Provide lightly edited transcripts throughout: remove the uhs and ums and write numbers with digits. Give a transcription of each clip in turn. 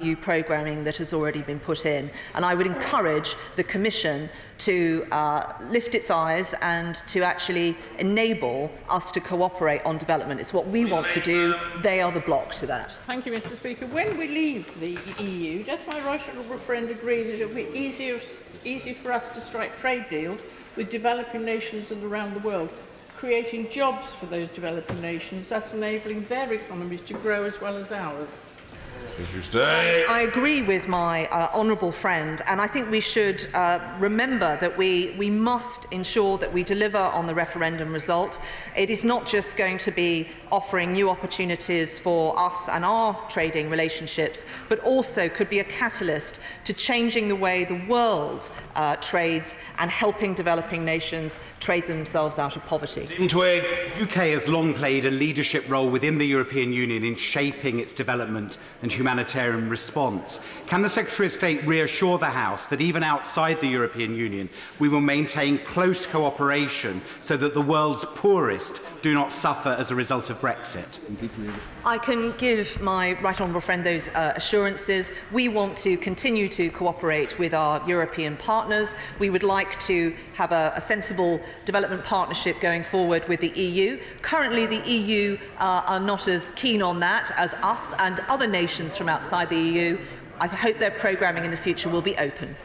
EU programming that has already been put in, and I would encourage the Commission to lift its eyes and to actually enable us to cooperate on development. It's what we want to do. They are the block to that. Thank you, Mr. Speaker. When we leave the EU, does my right honourable friend agree that it will be easier for us to strike trade deals with developing nations and around the world, creating jobs for those developing nations, thus enabling their economies to grow as well as ours? I agree with my honourable friend, and I think we should remember that we must ensure that we deliver on the referendum result. It is not just going to be offering new opportunities for us and our trading relationships, but also could be a catalyst to changing the way the world trades and helping developing nations trade themselves out of poverty. The UK has long played a leadership role within the European Union in shaping its development and humanitarian response. Can the Secretary of State reassure the House that even outside the European Union we will maintain close cooperation so that the world's poorest do not suffer as a result of Brexit? I can give my right honourable friend those assurances. We want to continue to cooperate with our European partners. We would like to have a sensible development partnership going forward with the EU. Currently, the EU are not as keen on that as us and other nations from outside the EU. I hope their programming in the future will be open.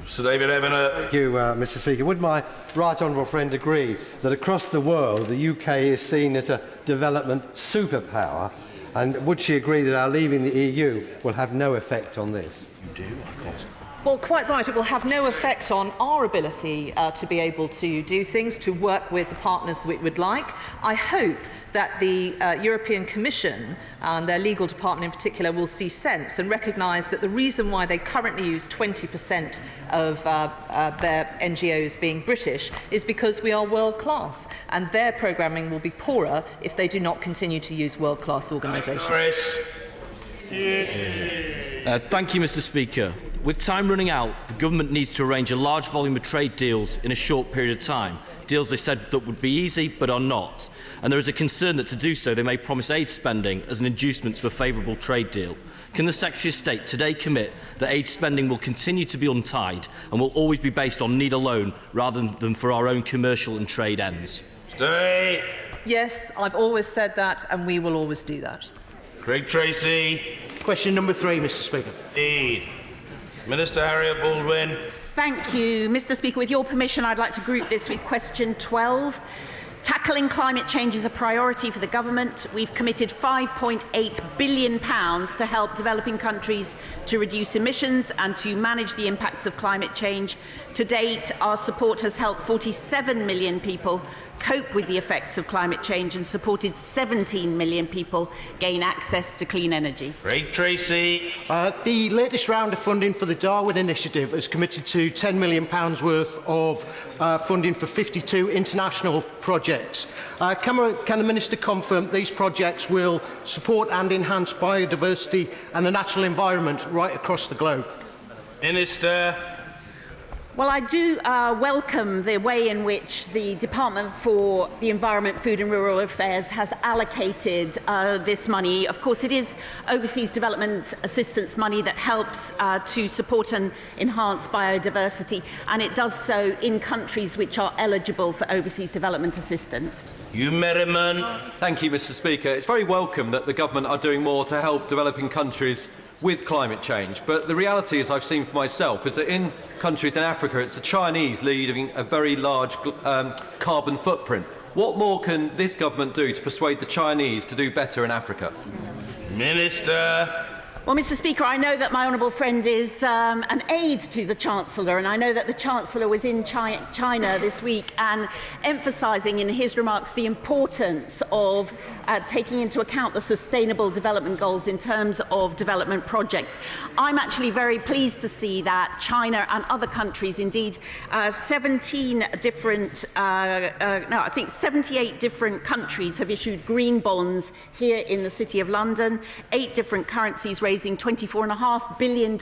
Sir David Evan. Thank you, Mr. Speaker. Would my right honourable friend agree that across the world the UK is seen as a development superpower, and would she agree that our leaving the EU will have no effect on this? You do, of course. Well, quite right. It will have no effect on our ability to be able to do things, to work with the partners that we would like. I hope that the European Commission and their legal department in particular will see sense and recognise that the reason why they currently use 20% of their NGOs being British is because we are world class, and their programming will be poorer if they do not continue to use world class organisations. Thank you, Mr. Speaker. With time running out, the government needs to arrange a large volume of trade deals in a short period of time. Deals they said that would be easy, but are not. And there is a concern that to do so, they may promise aid spending as an inducement to a favourable trade deal. Can the Secretary of State today commit that aid spending will continue to be untied and will always be based on need alone rather than for our own commercial and trade ends? Stay. Yes, I've always said that, and we will always do that. Craig Tracy. Question number 3, Mr. Speaker. Indeed. Minister Harriet Baldwin. Thank you, Mr. Speaker. With your permission, I'd like to group this with question 12. Tackling climate change is a priority for the government. We've committed £5.8 billion to help developing countries to reduce emissions and to manage the impacts of climate change. To date, our support has helped 47 million people cope with the effects of climate change and supported 17 million people gain access to clean energy. Craig Tracy. The latest round of funding for the Darwin Initiative has committed to £10 million worth of funding for 52 international projects. Can the Minister confirm these projects will support and enhance biodiversity and the natural environment right across the globe? Minister. Well, I do welcome the way in which the Department for the Environment, Food and Rural Affairs has allocated this money. Of course, it is overseas development assistance money that helps to support and enhance biodiversity, and it does so in countries which are eligible for overseas development assistance. Hugh Merriman. Thank you, Mr. Speaker. It's very welcome that the government are doing more to help developing countries with climate change, but the reality, as I've seen for myself, is that in countries in Africa, it's the Chinese leading a very large carbon footprint. What more can this government do to persuade the Chinese to do better in Africa? Minister. Well, Mr. Speaker, I know that my honourable friend is an aide to the Chancellor, and I know that the Chancellor was in China this week and emphasising in his remarks the importance of taking into account the Sustainable Development Goals in terms of development projects. I'm actually very pleased to see that China and other countries, indeed 78 different countries have issued green bonds here in the City of London, 8 different currencies raising $24.5 billion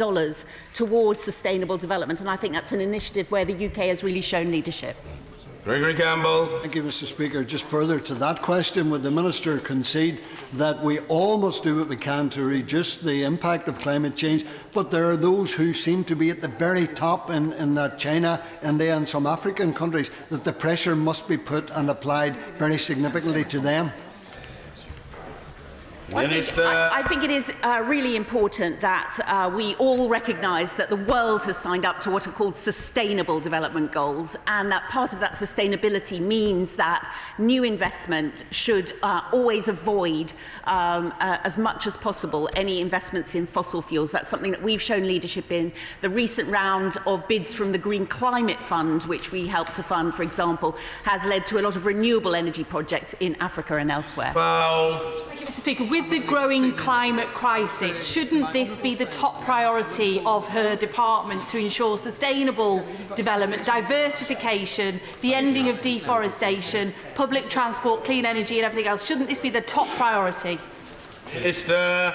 towards sustainable development, and I think that's an initiative where the UK has really shown leadership. Gregory Campbell. Thank you, Mr. Speaker. Just further to that question, would the Minister concede that we all must do what we can to reduce the impact of climate change, but there are those who seem to be at the very top in China, India and some African countries, that the pressure must be put and applied very significantly to them? I think it is really important that we all recognise that the world has signed up to what are called sustainable development goals, and that part of that sustainability means that new investment should always avoid as much as possible any investments in fossil fuels. That's something that we've shown leadership in. The recent round of bids from the Green Climate Fund, which we helped to fund, for example, has led to a lot of renewable energy projects in Africa and elsewhere. Thank you, Mr. Speaker. With the growing climate crisis, shouldn't this be the top priority of her department to ensure sustainable development, diversification, the ending of deforestation, public transport, clean energy and everything else? Shouldn't this be the top priority? Minister.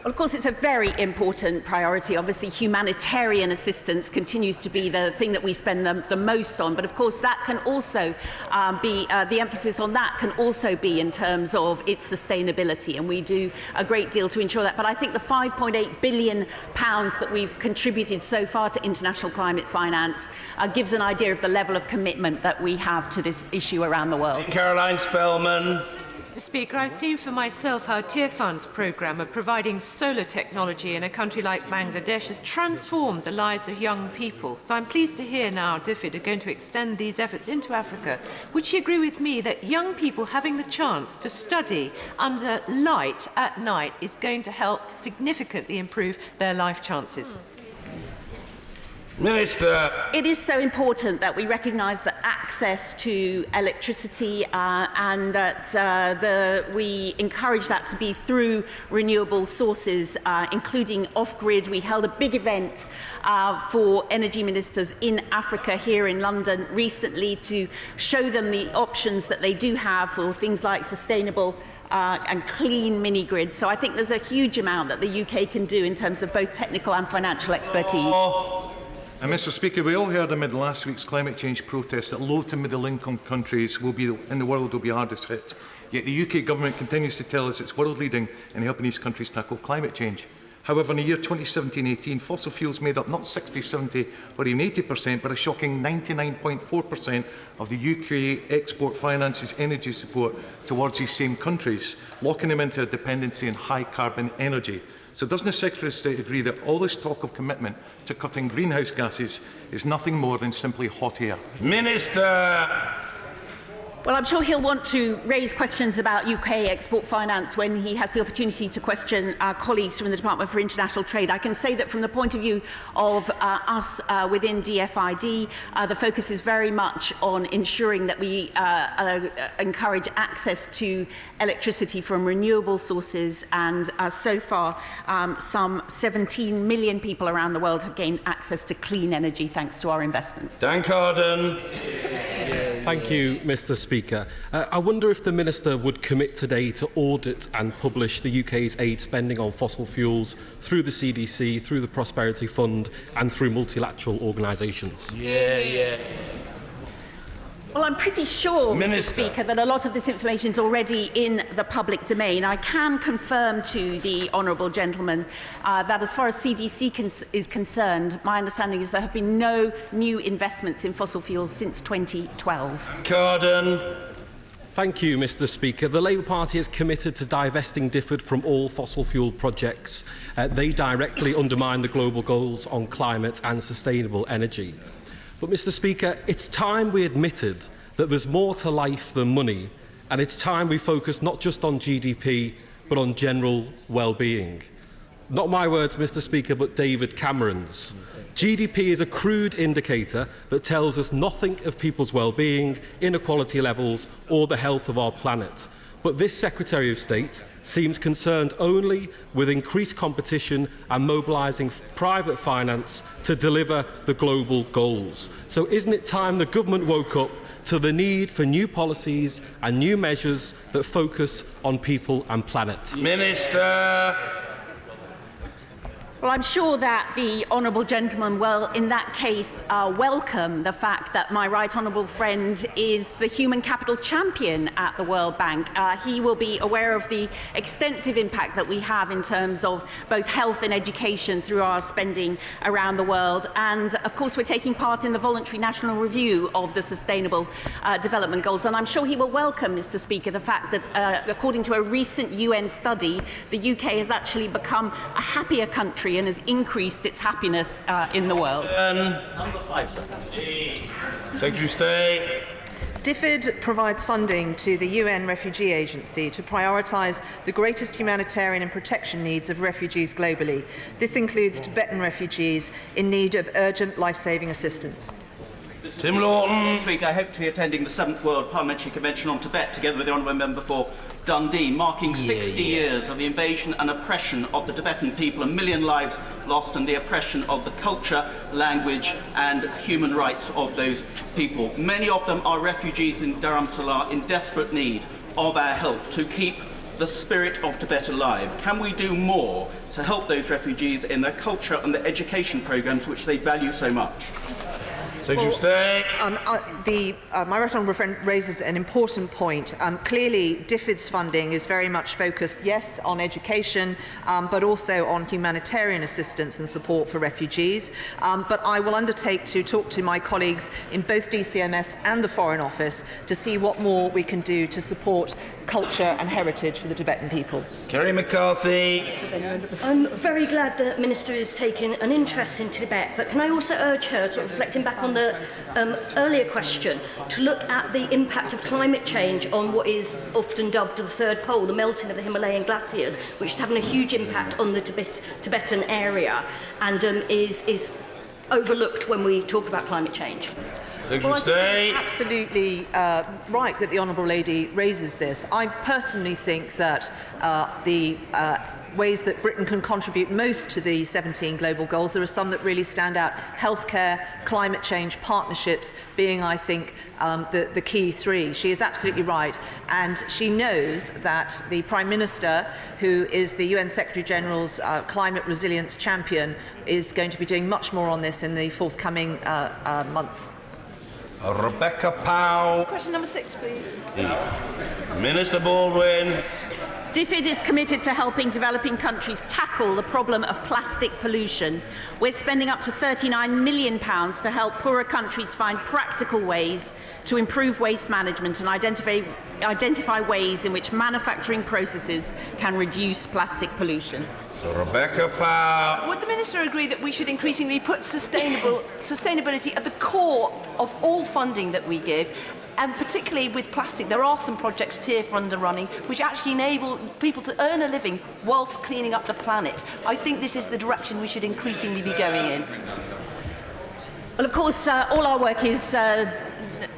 Well, of course, it's a very important priority. Obviously, humanitarian assistance continues to be the thing that we spend the most on. But, of course, that can also be the emphasis on that can also be in terms of its sustainability. And we do a great deal to ensure that. But I think the £5.8 billion that we've contributed so far to international climate finance gives an idea of the level of commitment that we have to this issue around the world. Caroline Spellman. Mr. Speaker, I've seen for myself how Tier Fund's programme of providing solar technology in a country like Bangladesh has transformed the lives of young people. So I'm pleased to hear now DFID are going to extend these efforts into Africa. Would you agree with me that young people having the chance to study under light at night is going to help significantly improve their life chances? Minister. It is so important that we recognise that access to electricity and that we encourage that to be through renewable sources, including off-grid. We held a big event for energy ministers in Africa here in London recently to show them the options that they do have for things like sustainable and clean mini-grids. So I think there's a huge amount that the UK can do in terms of both technical and financial expertise. Mr. Speaker, we all heard amid last week's climate change protests that low to middle income countries in the world will be hardest hit. Yet the UK government continues to tell us it's world leading in helping these countries tackle climate change. However, in the year 2017-18, fossil fuels made up not 60, 70 or even 80%, but a shocking 99.4% of the UK export finances energy support towards these same countries, locking them into a dependency on high carbon energy. So doesn't the Secretary of State agree that all this talk of commitment to cutting greenhouse gases is nothing more than simply hot air? Minister. Well, I'm sure he'll want to raise questions about UK export finance when he has the opportunity to question our colleagues from the Department for International Trade. I can say that from the point of view of us within DFID, the focus is very much on ensuring that we encourage access to electricity from renewable sources, and so far some 17 million people around the world have gained access to clean energy thanks to our investment. Dan Carden. Thank you, Mr. Speaker. I wonder if the Minister would commit today to audit and publish the UK's aid spending on fossil fuels through the CDC, through the Prosperity Fund and through multilateral organisations. Yeah. Well, I'm pretty sure, Minister. Mr. Speaker, that a lot of this information is already in the public domain. I can confirm to the honourable gentleman that as far as CDC is concerned, my understanding is there have been no new investments in fossil fuels since 2012. Carden. Thank you, Mr. Speaker. The Labour Party is committed to divesting DFID from all fossil fuel projects. They directly undermine the global goals on climate and sustainable energy. But, Mr. Speaker, it's time we admitted that there's more to life than money, and it's time we focus not just on GDP, but on general well-being. Not my words, Mr. Speaker, but David Cameron's. GDP is a crude indicator that tells us nothing of people's well-being, inequality levels, or the health of our planet. But this Secretary of State seems concerned only with increased competition and mobilising private finance to deliver the global goals. So isn't it time the government woke up to the need for new policies and new measures that focus on people and planet? Minister. Well, Well, I'm sure that the honourable gentleman will, in that case, welcome the fact that my right honourable friend is the human capital champion at the World Bank. He will be aware of the extensive impact that we have in terms of both health and education through our spending around the world. And, of course, we're taking part in the voluntary national review of the Sustainable Development Goals. And I'm sure he will welcome, Mr. Speaker, the fact that, according to a recent UN study, the UK has actually become a happier country and has increased its happiness in the world. Number 5, sir. Secretary of State. DFID provides funding to the UN Refugee Agency to prioritise the greatest humanitarian and protection needs of refugees globally. This includes Tibetan refugees in need of urgent life-saving assistance. Tim Lawton. This week I hope to be attending the 7th World Parliamentary Convention on Tibet together with the Honourable Member for Dundee, marking 60 years of the invasion and oppression of the Tibetan people, 1 million lives lost, and the oppression of the culture, language and human rights of those people. Many of them are refugees in Dharamsala in desperate need of our help to keep the spirit of Tibet alive. Can we do more to help those refugees in their culture and their education programmes which they value so much? Well, my right honourable friend raises an important point. Clearly, DFID's funding is very much focused, yes, on education, but also on humanitarian assistance and support for refugees. But I will undertake to talk to my colleagues in both DCMS and the Foreign Office to see what more we can do to support culture and heritage for the Tibetan people. Kerry McCarthy. I'm very glad the Minister is taking an interest in Tibet, but can I also urge her, sort of reflecting back on the earlier question, to look at the impact of climate change on what is often dubbed the third pole, the melting of the Himalayan glaciers, which is having a huge impact on the Tibetan area and is overlooked when we talk about climate change. Well, I think it's absolutely right that the Honourable Lady raises this. I personally think that the ways that Britain can contribute most to the 17 global goals, there are some that really stand out. Healthcare, climate change, partnerships being, I think, the key three. She is absolutely right. And she knows that the Prime Minister, who is the UN Secretary-General's climate resilience champion, is going to be doing much more on this in the forthcoming months. Rebecca Powell. Question number 6, please. Minister Baldwin. DFID is committed to helping developing countries tackle the problem of plastic pollution. We're spending up to £39 million to help poorer countries find practical ways to improve waste management and identify ways in which manufacturing processes can reduce plastic pollution. Rebecca Powell. Would the Minister agree that we should increasingly put sustainability at the core of all funding that we give? And particularly with plastic, there are some projects TIER fund are running which actually enable people to earn a living whilst cleaning up the planet. I think this is the direction we should increasingly be going in. Well, of course, all our work is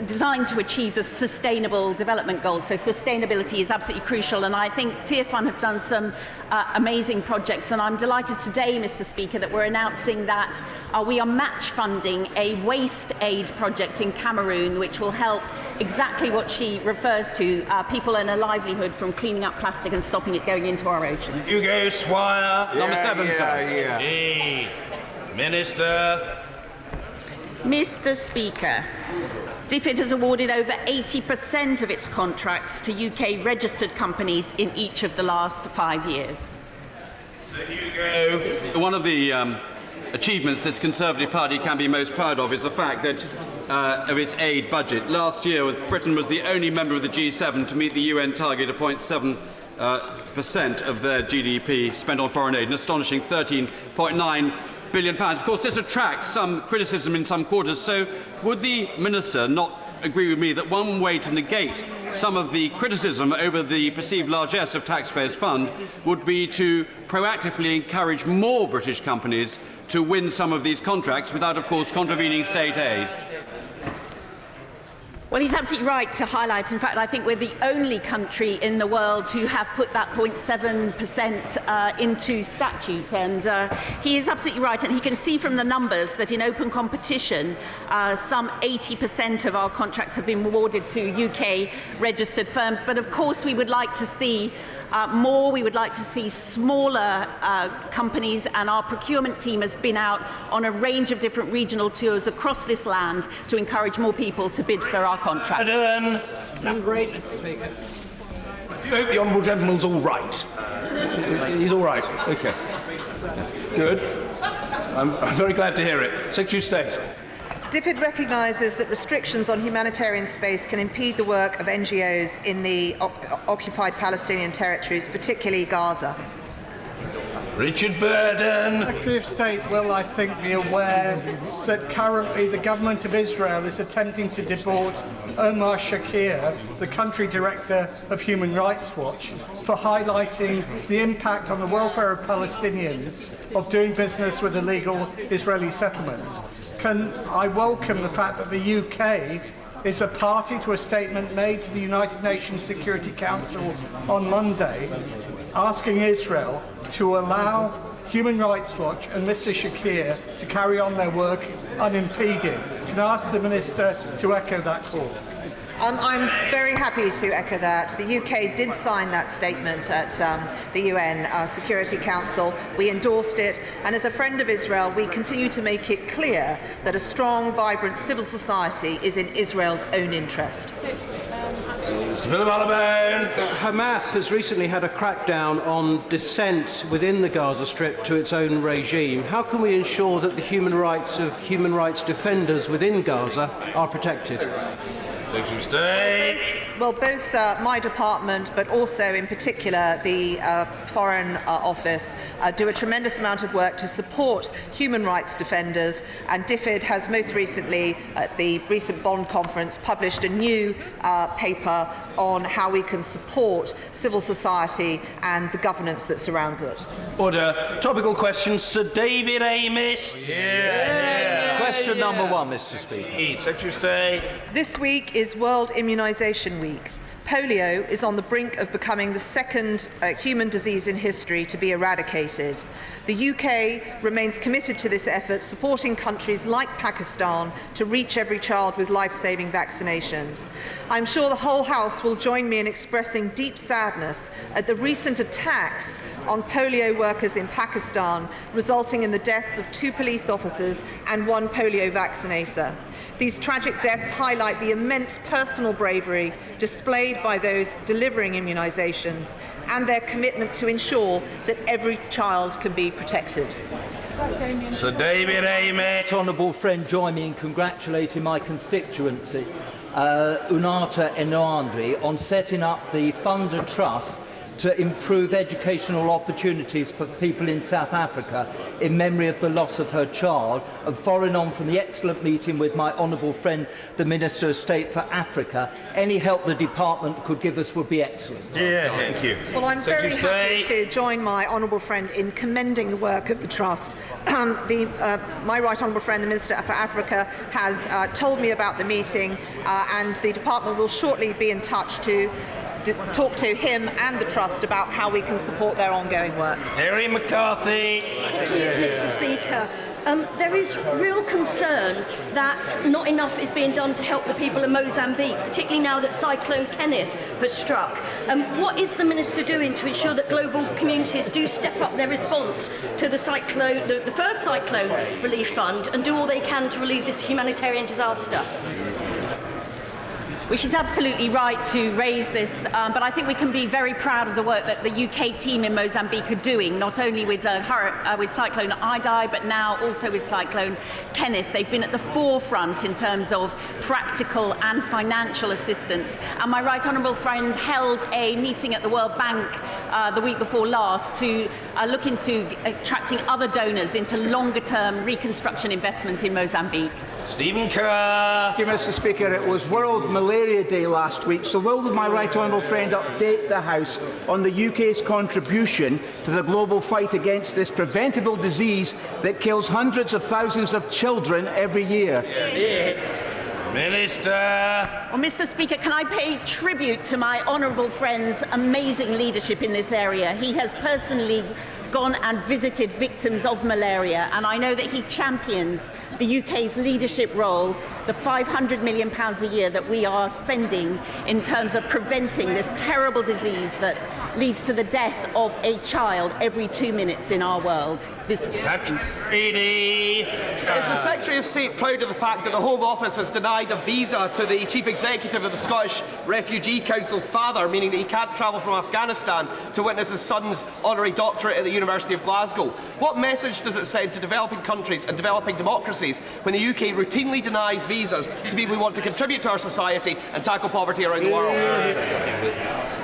designed to achieve the Sustainable Development Goals, so sustainability is absolutely crucial, and I think TIER Fund have done some amazing projects, and I'm delighted today, Mr. Speaker, that we're announcing that we are match funding a waste aid project in Cameroon, which will help exactly what she refers to, people earn a livelihood from cleaning up plastic and stopping it going into our oceans. Hugo Swire. Number 7, sir. Minister. Mr. Speaker, DFID has awarded over 80% of its contracts to UK registered companies in each of the last 5 years. One of the achievements this Conservative Party can be most proud of is the fact that of its aid budget. Last year, Britain was the only member of the G7 to meet the UN target of 0.7% of their GDP spent on foreign aid, an astonishing £13.9 billion. Of course, this attracts some criticism in some quarters, so would the Minister not agree with me that one way to negate some of the criticism over the perceived largesse of taxpayers' fund would be to proactively encourage more British companies to win some of these contracts without, of course, contravening state aid? Well, he's absolutely right to highlight. In fact, I think we're the only country in the world to have put that 0.7% into statute. And he is absolutely right. And he can see from the numbers that in open competition, some 80% of our contracts have been awarded to UK registered firms. But of course, we would like to see more. We would like to see smaller companies, and our procurement team has been out on a range of different regional tours across this land to encourage more people to bid for our contract. Number 8, Mr. Speaker. Do you hope the honourable gentleman's all right? He's all right. OK. Good. I'm very glad to hear it. Secretary of State. DFID recognises that restrictions on humanitarian space can impede the work of NGOs in the occupied Palestinian territories, particularly Gaza. Richard Burden. Secretary of State will, I think, be aware that currently the government of Israel is attempting to deport Omar Shakir, the country director of Human Rights Watch, for highlighting the impact on the welfare of Palestinians of doing business with illegal Israeli settlements. I welcome the fact that the UK is a party to a statement made to the United Nations Security Council on Monday, asking Israel to allow Human Rights Watch and Mr Shakir to carry on their work unimpeded. Can I ask the Minister to echo that call? I'm very happy to echo that. The UK did sign that statement at the UN Security Council. We endorsed it, and as a friend of Israel, we continue to make it clear that a strong, vibrant civil society is in Israel's own interest. Hamas has recently had a crackdown on dissent within the Gaza Strip to its own regime. How can we ensure that the human rights of human rights defenders within Gaza are protected? Secretary of State. Well, both my department, but also in particular the Foreign Office, do a tremendous amount of work to support human rights defenders, and DFID has most recently, at the recent Bonn conference, published a new paper on how we can support civil society and the governance that surrounds it. Order. Topical questions. Sir David Amis. Question number 1, Mr. Speaker. Secretary of State. This week is World Immunization Week. Polio is on the brink of becoming the second human disease in history to be eradicated. The UK remains committed to this effort, supporting countries like Pakistan to reach every child with life-saving vaccinations. I'm sure the whole House will join me in expressing deep sadness at the recent attacks on polio workers in Pakistan, resulting in the deaths of 2 police officers and 1 polio vaccinator. These tragic deaths highlight the immense personal bravery displayed by those delivering immunisations and their commitment to ensure that every child can be protected. Sir David Amis. Honourable friend, join me in congratulating my constituency, Unata Enoandri, on setting up the Fund and Trust to improve educational opportunities for people in South Africa in memory of the loss of her child, and following on from the excellent meeting with my honourable friend, the Minister of State for Africa, any help the department could give us would be excellent. Thank you. Well, I'm very happy to join my honourable friend in commending the work of the Trust. My right honourable friend, the Minister for Africa, has told me about the meeting, and the department will shortly be in touch to talk to him and the Trust about how we can support their ongoing work. Harry McCarthy. Mr. Speaker, there is real concern that not enough is being done to help the people of Mozambique, particularly now that Cyclone Kenneth has struck. What is the Minister doing to ensure that global communities do step up their response to the cyclone, the first cyclone relief fund, and do all they can to relieve this humanitarian disaster? Well, she's absolutely right to raise this, but I think we can be very proud of the work that the UK team in Mozambique are doing, not only with Cyclone Idai, but now also with Cyclone Kenneth. They've been at the forefront in terms of practical and financial assistance. And my right honourable friend held a meeting at the World Bank the week before last to look into attracting other donors into longer-term reconstruction investment in Mozambique. Stephen Kerr. Thank you, Mr. Speaker. It was World Malaria Day last week, so will my right honourable friend update the House on the UK's contribution to the global fight against this preventable disease that kills hundreds of thousands of children every year? Minister. Well, Mr. Speaker, can I pay tribute to my honourable friend's amazing leadership in this area? He has personally gone and visited victims of malaria, and I know that he champions the UK's leadership role, the £500 million a year that we are spending in terms of preventing this terrible disease that leads to the death of a child every 2 minutes in our world. Is the Secretary of State proud of the fact that the Home Office has denied a visa to the Chief Executive of the Scottish Refugee Council's father, meaning that he can't travel from Afghanistan to witness his son's honorary doctorate at the University of Glasgow? What message does it send to developing countries and developing democracies when the UK routinely denies visas to people who want to contribute to our society and tackle poverty around the world?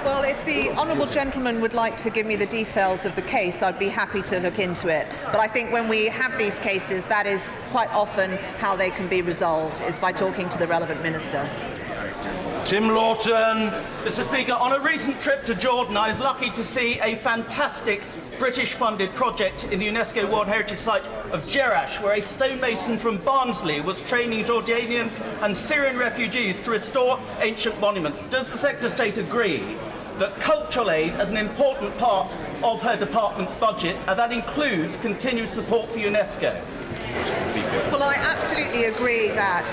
Well, if the honourable gentleman would like to give me the details of the case, I'd be happy to look into it. But I think when we have these cases, that is quite often how they can be resolved, is by talking to the relevant minister. Tim Lawton. Mr. Speaker, on a recent trip to Jordan, I was lucky to see a fantastic British-funded project in the UNESCO World Heritage Site of Jerash, where a stonemason from Barnsley was training Jordanians and Syrian refugees to restore ancient monuments. Does the Secretary of State agree that cultural aid is an important part of her department's budget, and that includes continued support for UNESCO? Well, I absolutely agree that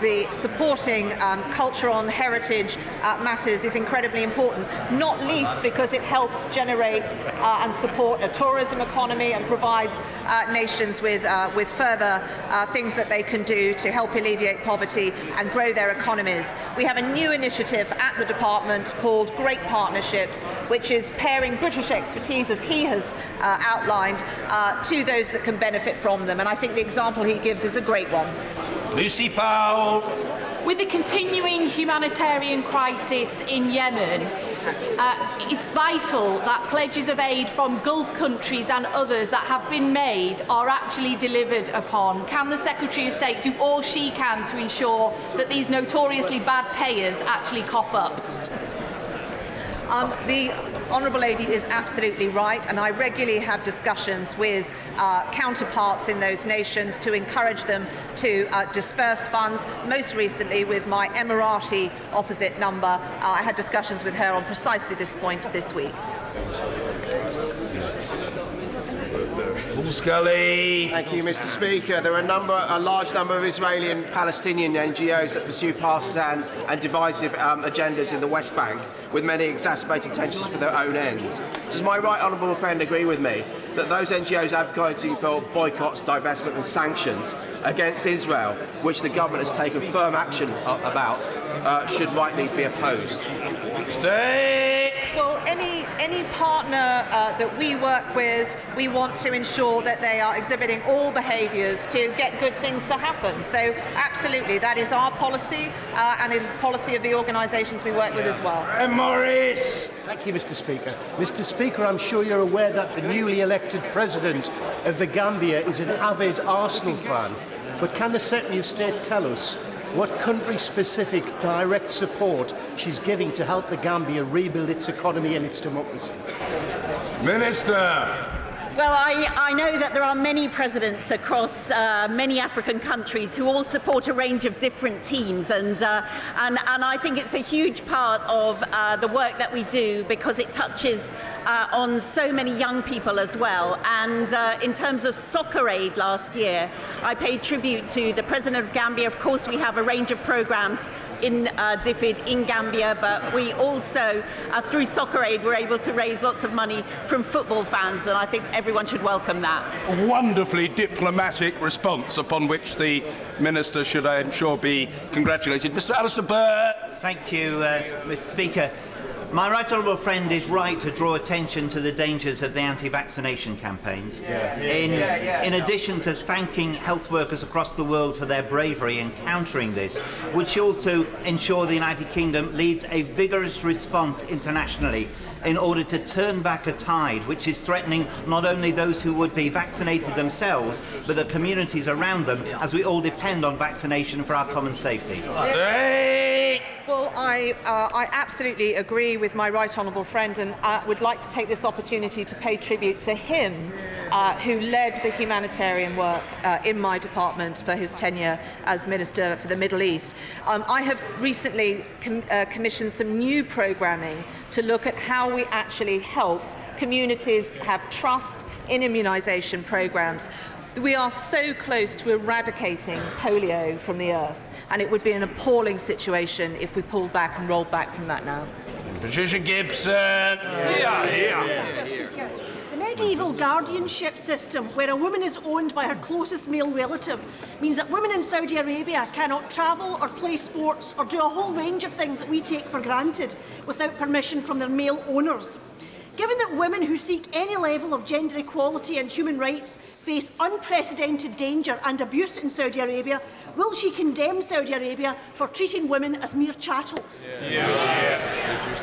the supporting culture on heritage matters is incredibly important, not least because it helps generate and support a tourism economy and provides nations with further things that they can do to help alleviate poverty and grow their economies. We have a new initiative at the department called Great Partnerships, which is pairing British expertise, as he has outlined, to those that can benefit from them. And I think the example he gives is a great one. Lucy Powell. With the continuing humanitarian crisis in Yemen, it's vital that pledges of aid from Gulf countries and others that have been made are actually delivered upon. Can the Secretary of State do all she can to ensure that these notoriously bad payers actually cough up? The honourable lady is absolutely right, and I regularly have discussions with counterparts in those nations to encourage them to disperse funds. Most recently with my Emirati opposite number, I had discussions with her on precisely this point this week. Scully. Thank you, Mr. Speaker. There are a large number of Israeli and Palestinian NGOs that pursue partisan and divisive agendas in the West Bank, with many exacerbating tensions for their own ends. Does my right honourable friend agree with me that those NGOs advocating for boycotts, divestment and sanctions against Israel, which the government has taken firm action about, should rightly be opposed? Well, any partner that we work with, we want to ensure that they are exhibiting all behaviours to get good things to happen. So, absolutely, that is our policy, and it is the policy of the organisations we work with as well. Morris. Thank you, Mr. Speaker. Mr. Speaker, I'm sure you're aware that the newly elected President of the Gambia is an avid Arsenal fan. But can the Secretary of State tell us what country-specific direct support she's giving to help the Gambia rebuild its economy and its democracy? Minister. Well, I know that there are many presidents across many African countries who all support a range of different teams, and I think it's a huge part of the work that we do because it touches on so many young people as well. And in terms of soccer aid last year, I paid tribute to the President of Gambia. Of course, we have a range of programmes in DFID in Gambia, but we also, through soccer aid, were able to raise lots of money from football fans, and I think everyone should welcome that. A wonderfully diplomatic response upon which the Minister should, I'm sure, be congratulated. Mr. Alistair Burt. Thank you, Mr. Speaker. My right honourable friend is right to draw attention to the dangers of the anti-vaccination campaigns. In addition to thanking health workers across the world for their bravery in countering this, would she also ensure the United Kingdom leads a vigorous response internationally in order to turn back a tide which is threatening not only those who would be vaccinated themselves, but the communities around them, as we all depend on vaccination for our common safety? Well, I absolutely agree with my right honourable friend, and would like to take this opportunity to pay tribute to him, who led the humanitarian work in my department for his tenure as Minister for the Middle East. I have recently commissioned some new programming to look at how we actually help communities have trust in immunisation programmes. We are so close to eradicating polio from the earth, and it would be an appalling situation if we pulled back and rolled back from that now. Patricia Gibson. The medieval guardianship system, where a woman is owned by her closest male relative, means that women in Saudi Arabia cannot travel or play sports or do a whole range of things that we take for granted without permission from their male owners. Given that women who seek any level of gender equality and human rights face unprecedented danger and abuse in Saudi Arabia, will she condemn Saudi Arabia for treating women as mere chattels?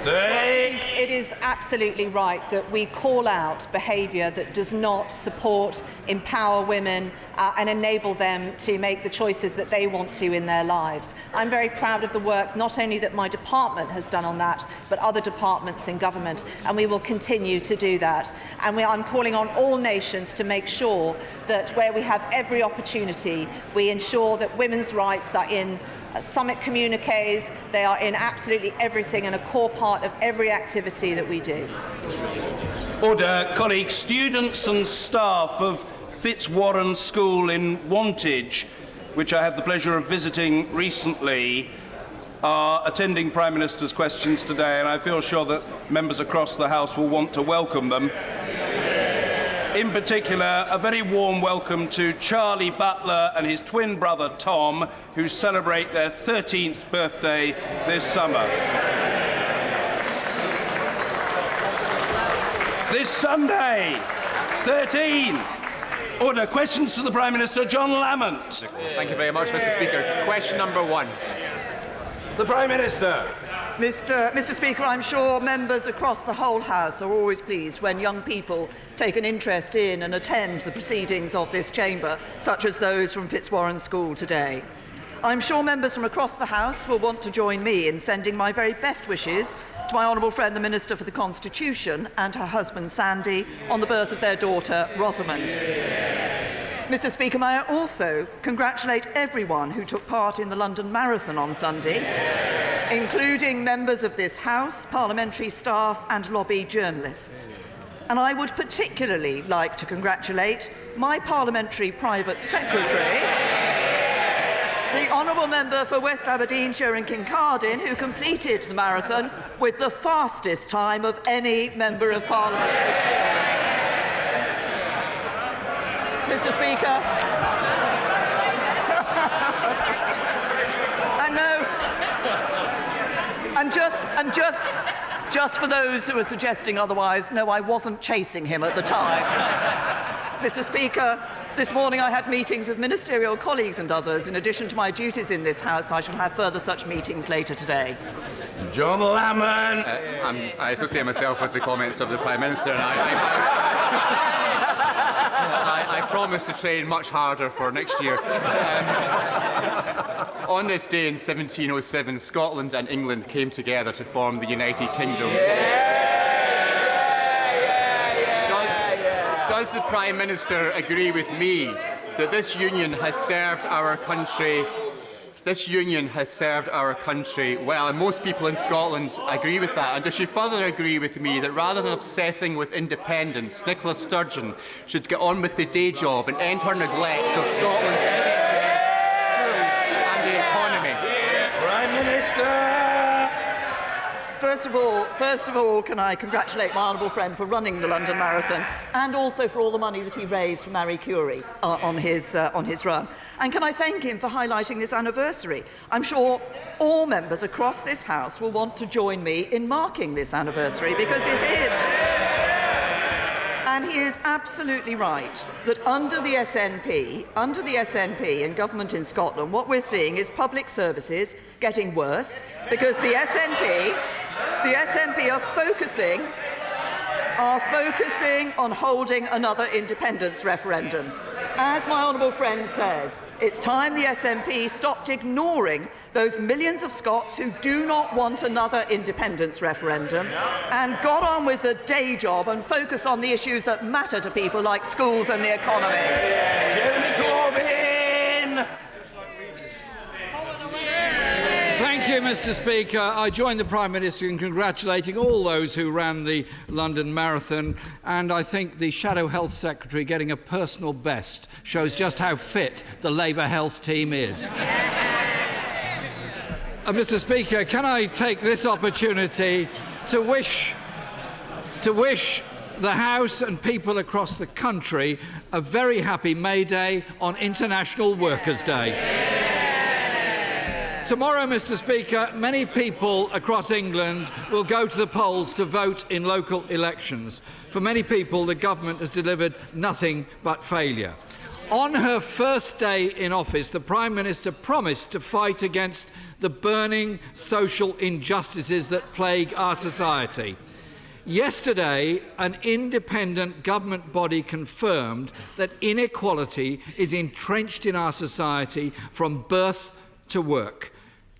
It is absolutely right that we call out behaviour that does not support, empower women and enable them to make the choices that they want to in their lives. I'm very proud of the work not only that my department has done on that, but other departments in government, and we will continue to do that. And I'm calling on all nations to make sure that where we have every opportunity, we ensure that women's rights are in summit communiques, they are in absolutely everything and a core part of every activity that we do. Order, colleagues. Students and staff of Fitzwarren School in Wantage, which I had the pleasure of visiting recently, are attending Prime Minister's questions today, and I feel sure that members across the House will want to welcome them. In particular, a very warm welcome to Charlie Butler and his twin brother Tom, who celebrate their 13th birthday this summer. This Sunday, 13. Order. Questions to the Prime Minister. John Lamont. Thank you very much, Mr. Speaker. Question number 1. The Prime Minister. Mr. Speaker, I'm sure members across the whole House are always pleased when young people take an interest in and attend the proceedings of this chamber, such as those from Fitzwarren School today. I'm sure members from across the House will want to join me in sending my very best wishes to my honourable friend, the Minister for the Constitution, and her husband, Sandy, on the birth of their daughter, Rosamond. Mr. Speaker, may I also congratulate everyone who took part in the London Marathon on Sunday, including members of this House, parliamentary staff and lobby journalists. And I would particularly like to congratulate my parliamentary private secretary, the honourable member for West Aberdeenshire and Kincardine, who completed the marathon with the fastest time of any member of Parliament. Mr. Speaker, and just for those who are suggesting otherwise, no, I wasn't chasing him at the time. Mr. Speaker, this morning I had meetings with ministerial colleagues and others. In addition to my duties in this House, I shall have further such meetings later today. John Lamont. I associate myself with the comments of the Prime Minister, and I promise to train much harder for next year. On this day in 1707, Scotland and England came together to form the United Kingdom. Does the Prime Minister agree with me that this union has served our country? This union has served our country well, and most people in Scotland agree with that. And does she further agree with me that rather than obsessing with independence, Nicola Sturgeon should get on with the day job and end her neglect of Scotland's NHS, schools and the economy? Prime Minister! First of all, can I congratulate my honourable friend for running the London Marathon and also for all the money that he raised for Marie Curie on his run. And can I thank him for highlighting this anniversary? I'm sure all members across this House will want to join me in marking this anniversary because it is. And he is absolutely right that under the SNP in government in Scotland, what we're seeing is public services getting worse because the SNP are focusing on holding another independence referendum. As my honourable friend says, it's time the SNP stopped ignoring those millions of Scots who do not want another independence referendum and got on with the day job and focused on the issues that matter to people like schools and the economy. Jeremy Corbyn! Thank you, Mr. Speaker. I join the Prime Minister in congratulating all those who ran the London Marathon, and I think the Shadow Health Secretary getting a personal best shows just how fit the Labour Health team is. Mr. Speaker, can I take this opportunity to wish the House and people across the country a very happy May Day on International Workers' Day. Tomorrow, Mr. Speaker, many people across England will go to the polls to vote in local elections. For many people, the government has delivered nothing but failure. On her first day in office, the Prime Minister promised to fight against the burning social injustices that plague our society. Yesterday, an independent government body confirmed that inequality is entrenched in our society from birth to work.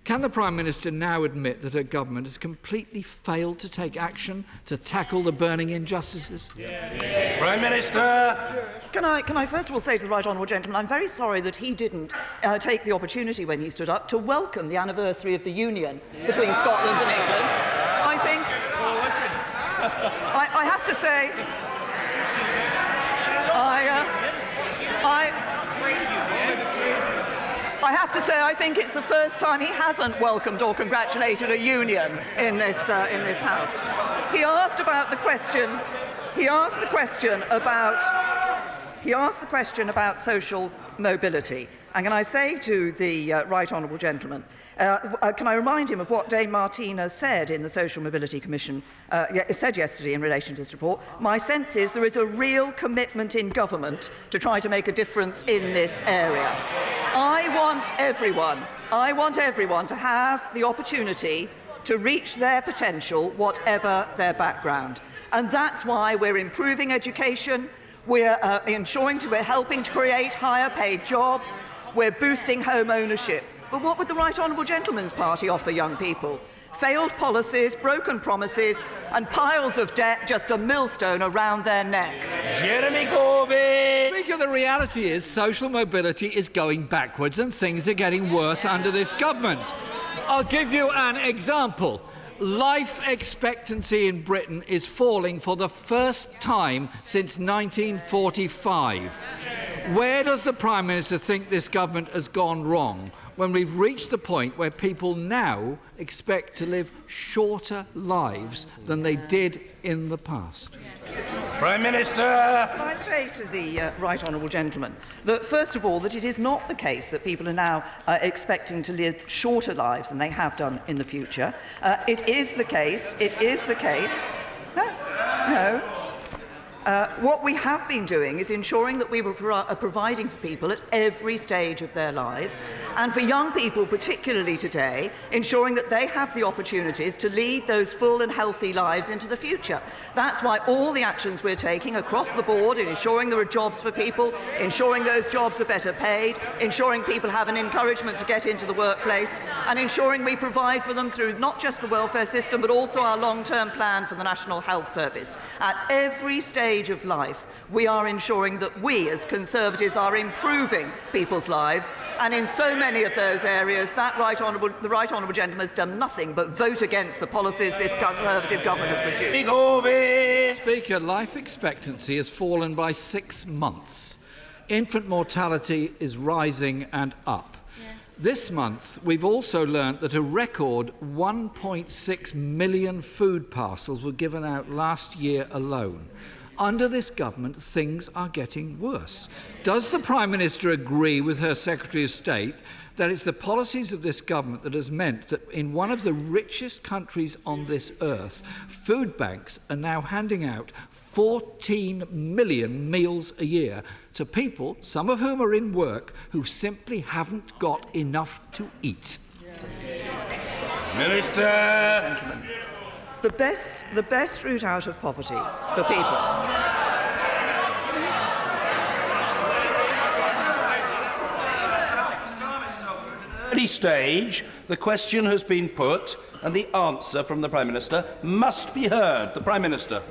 Can the Prime Minister now admit that her government has completely failed to take action to tackle the burning injustices? Prime Minister! Can I first of all say to the right honourable gentleman, I'm very sorry that he didn't take the opportunity when he stood up to welcome the anniversary of the union between Scotland and England. I think... I have to say... I have to say, I think it's the first time he hasn't welcomed or congratulated a union in this House. He asked about the question. He asked the question about social mobility. And can I say to the right honourable gentleman, can I remind him of what Dame Martina said in the Social Mobility Commission, said yesterday in relation to this report? My sense is there is a real commitment in government to try to make a difference in this area. I want everyone to have the opportunity to reach their potential, whatever their background. And that's why we're improving education, we're helping to create higher paid jobs, we're boosting home ownership. But what would the Right Honourable Gentleman's Party offer young people? Failed policies, broken promises, and piles of debt, just a millstone around their neck. Jeremy Corbyn! Speaker, the reality is social mobility is going backwards and things are getting worse under this government. I'll give you an example. Life expectancy in Britain is falling for the first time since 1945. Where does the Prime Minister think this government has gone wrong when we've reached the point where people now expect to live shorter lives than they did in the past? Prime Minister! Can I say to the right honourable gentleman that, first of all, that it is not the case that people are now expecting to live shorter lives than they have done in the future. It is the case. No. What we have been doing is ensuring that we were providing for people at every stage of their lives, and for young people, particularly today, ensuring that they have the opportunities to lead those full and healthy lives into the future. That's why all the actions we're taking across the board in ensuring there are jobs for people, ensuring those jobs are better paid, ensuring people have an encouragement to get into the workplace, and ensuring we provide for them through not just the welfare system but also our long-term plan for the National Health Service. At every stage of life, we are ensuring that we, as Conservatives, are improving people's lives, and in so many of those areas, the right honourable gentleman has done nothing but vote against the policies this Conservative government has produced. Speaker, life expectancy has fallen by 6 months. Infant mortality is rising and up. This month, we've also learnt that a record 1.6 million food parcels were given out last year alone. Under this government, things are getting worse. Does the Prime Minister agree with her Secretary of State that it's the policies of this government that has meant that in one of the richest countries on this earth, food banks are now handing out 14 million meals a year to people, some of whom are in work, who simply haven't got enough to eat? Minister! The best route out of poverty for people. At any stage, the question has been put and the answer from the Prime Minister must be heard. The Prime Minister.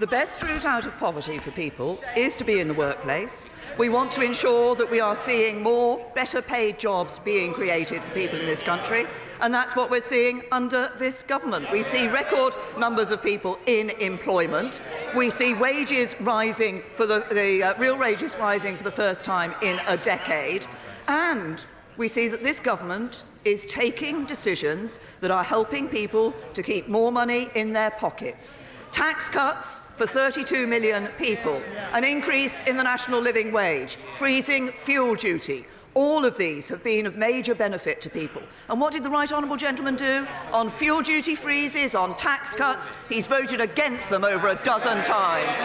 The best route out of poverty for people is to be in the workplace. We want to ensure that we are seeing more better paid jobs being created for people in this country, and that's what we're seeing under this government. We see record numbers of people in employment. We see wages rising for the real wages rising for the first time in a decade, and we see that this government is taking decisions that are helping people to keep more money in their pockets. Tax cuts for 32 million people, an increase in the national living wage, freezing fuel duty. All of these have been of major benefit to people. And what did the right honourable gentleman do? On fuel duty freezes, on tax cuts, he's voted against them over a dozen times.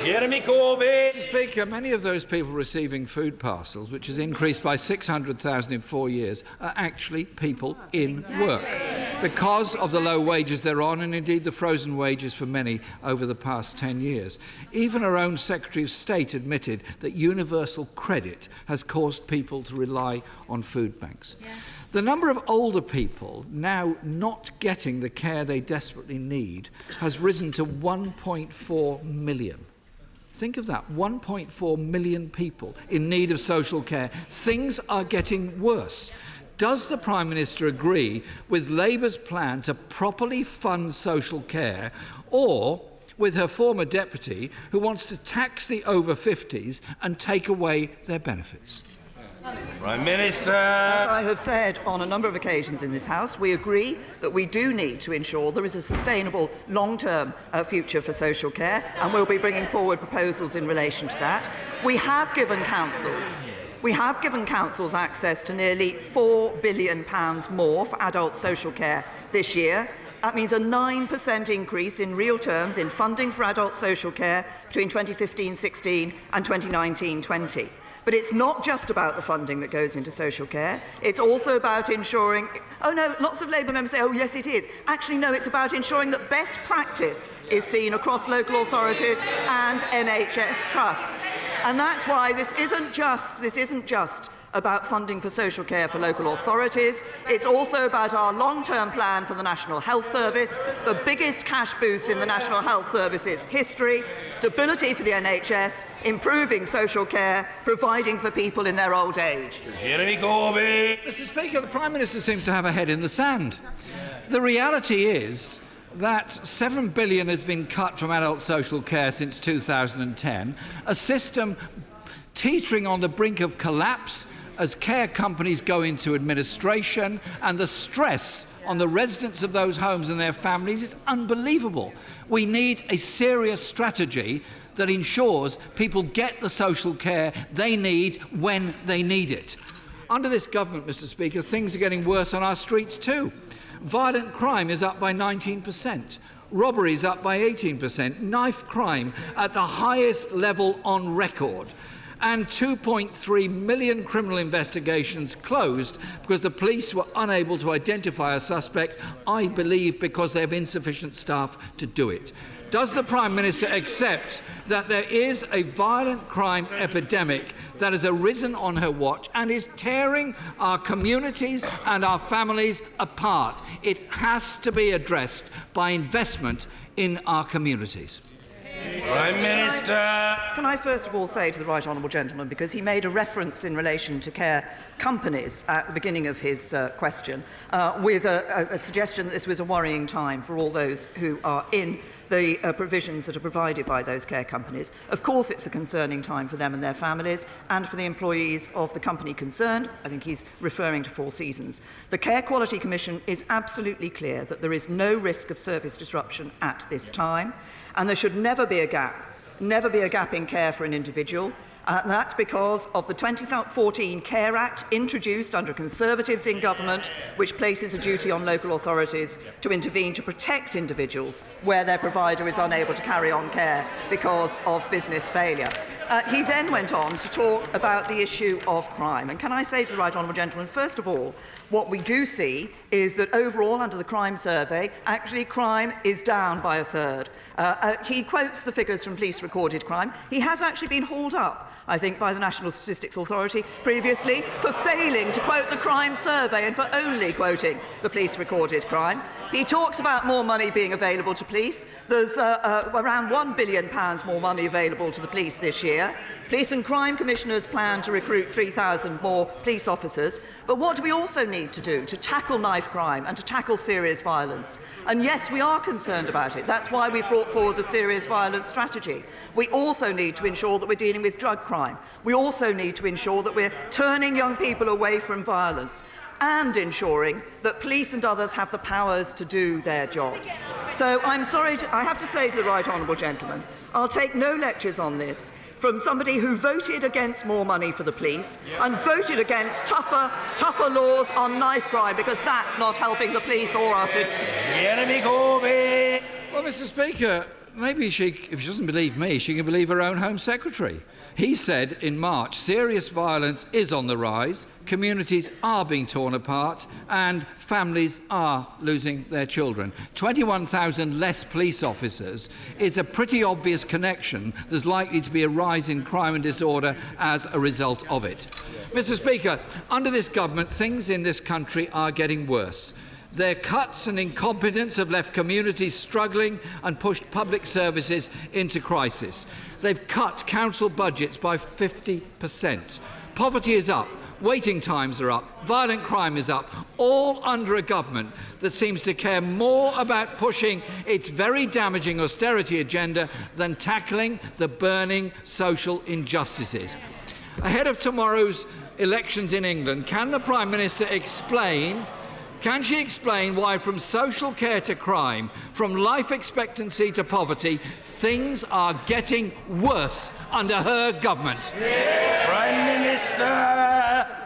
Jeremy Corbyn. Mr. Speaker, many of those people receiving food parcels, which has increased by 600,000 in 4 years, are actually people in work because of the low wages they're on, and indeed the frozen wages for many over the past 10 years. Even our own Secretary of State admitted that universal credit has caused people to rely on food banks. Yeah. The number of older people now not getting the care they desperately need has risen to 1.4 million. Think of that, 1.4 million people in need of social care. Things are getting worse. Does the Prime Minister agree with Labour's plan to properly fund social care, or with her former deputy who wants to tax the over 50s and take away their benefits? Prime Minister. As I have said on a number of occasions in this House, we agree that we do need to ensure there is a sustainable long-term future for social care, and we'll be bringing forward proposals in relation to that. We have given councils access to nearly £4 billion more for adult social care this year. That means a 9% increase in real terms in funding for adult social care between 2015-16 and 2019-20. But it's not just about the funding that goes into social care. It's also about ensuring... Oh, no, lots of Labour members say, oh, yes, it is. Actually, no, it's about ensuring that best practice is seen across local authorities and NHS trusts. And that's why this isn't just about funding for social care for local authorities. It's also about our long-term plan for the National Health Service, the biggest cash boost in the National Health Service's history, stability for the NHS, improving social care, providing for people in their old age. Jeremy Corbyn. Mr. Speaker, the Prime Minister seems to have a head in the sand. The reality is that £7 billion has been cut from adult social care since 2010, a system teetering on the brink of collapse as care companies go into administration, and the stress on the residents of those homes and their families is unbelievable. We need a serious strategy that ensures people get the social care they need when they need it. Under this government, Mr. Speaker, things are getting worse on our streets too. Violent crime is up by 19%. Robberies up by 18%. Knife crime at the highest level on record. And 2.3 million criminal investigations closed because the police were unable to identify a suspect, I believe because they have insufficient staff to do it. Does the Prime Minister accept that there is a violent crime epidemic that has arisen on her watch and is tearing our communities and our families apart? It has to be addressed by investment in our communities. Prime Minister. Can I first of all say to the right honourable gentleman, because he made a reference in relation to care companies at the beginning of his question, with a suggestion that this was a worrying time for all those who are in the provisions that are provided by those care companies. Of course it's a concerning time for them and their families and for the employees of the company concerned. I think he's referring to Four Seasons. The Care Quality Commission is absolutely clear that there is no risk of service disruption at this time, and there should never be a gap in care for an individual. That's because of the 2014 Care Act, introduced under Conservatives in government, which places a duty on local authorities to intervene to protect individuals where their provider is unable to carry on care because of business failure. He then went on to talk about the issue of crime. And can I say to the right honourable gentleman, first of all, what we do see is that overall, under the crime survey, actually crime is down by a third. He quotes the figures from police recorded crime. He has actually been hauled up, I think, by the National Statistics Authority previously for failing to quote the crime survey and for only quoting the police recorded crime. He talks about more money being available to police. There's around £1 billion more money available to the police this year. Police and crime commissioners plan to recruit 3,000 more police officers. But what do we also need to do to tackle knife crime and to tackle serious violence? And yes, we are concerned about it. That's why we've brought forward the serious violence strategy. We also need to ensure that we're dealing with drug crime. We also need to ensure that we're turning young people away from violence and ensuring that police and others have the powers to do their jobs. So I'm sorry, I have to say to the right honourable gentleman, I'll take no lectures on this from somebody who voted against more money for the police and voted against tougher laws on knife crime, because that's not helping the police or our system. Jeremy Corbyn. Well, Mr. Speaker, maybe if she doesn't believe me, she can believe her own Home Secretary. He said in March, serious violence is on the rise, communities are being torn apart and families are losing their children. 21,000 less police officers is a pretty obvious connection. There's likely to be a rise in crime and disorder as a result of it. Mr. Speaker, under this government, things in this country are getting worse. Their cuts and incompetence have left communities struggling and pushed public services into crisis. They've cut council budgets by 50%. Poverty is up, waiting times are up, violent crime is up, all under a government that seems to care more about pushing its very damaging austerity agenda than tackling the burning social injustices. Ahead of tomorrow's elections in England, can the Prime Minister explain why from social care to crime, from life expectancy to poverty, things are getting worse under her government? Prime Minister!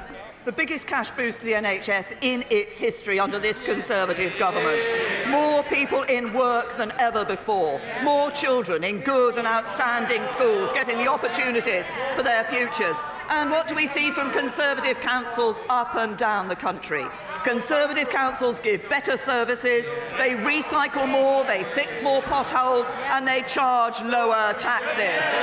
The biggest cash boost to the NHS in its history under this Conservative government. More people in work than ever before. More children in good and outstanding schools getting the opportunities for their futures. And what do we see from Conservative councils up and down the country? Conservative councils give better services, they recycle more, they fix more potholes, and they charge lower taxes.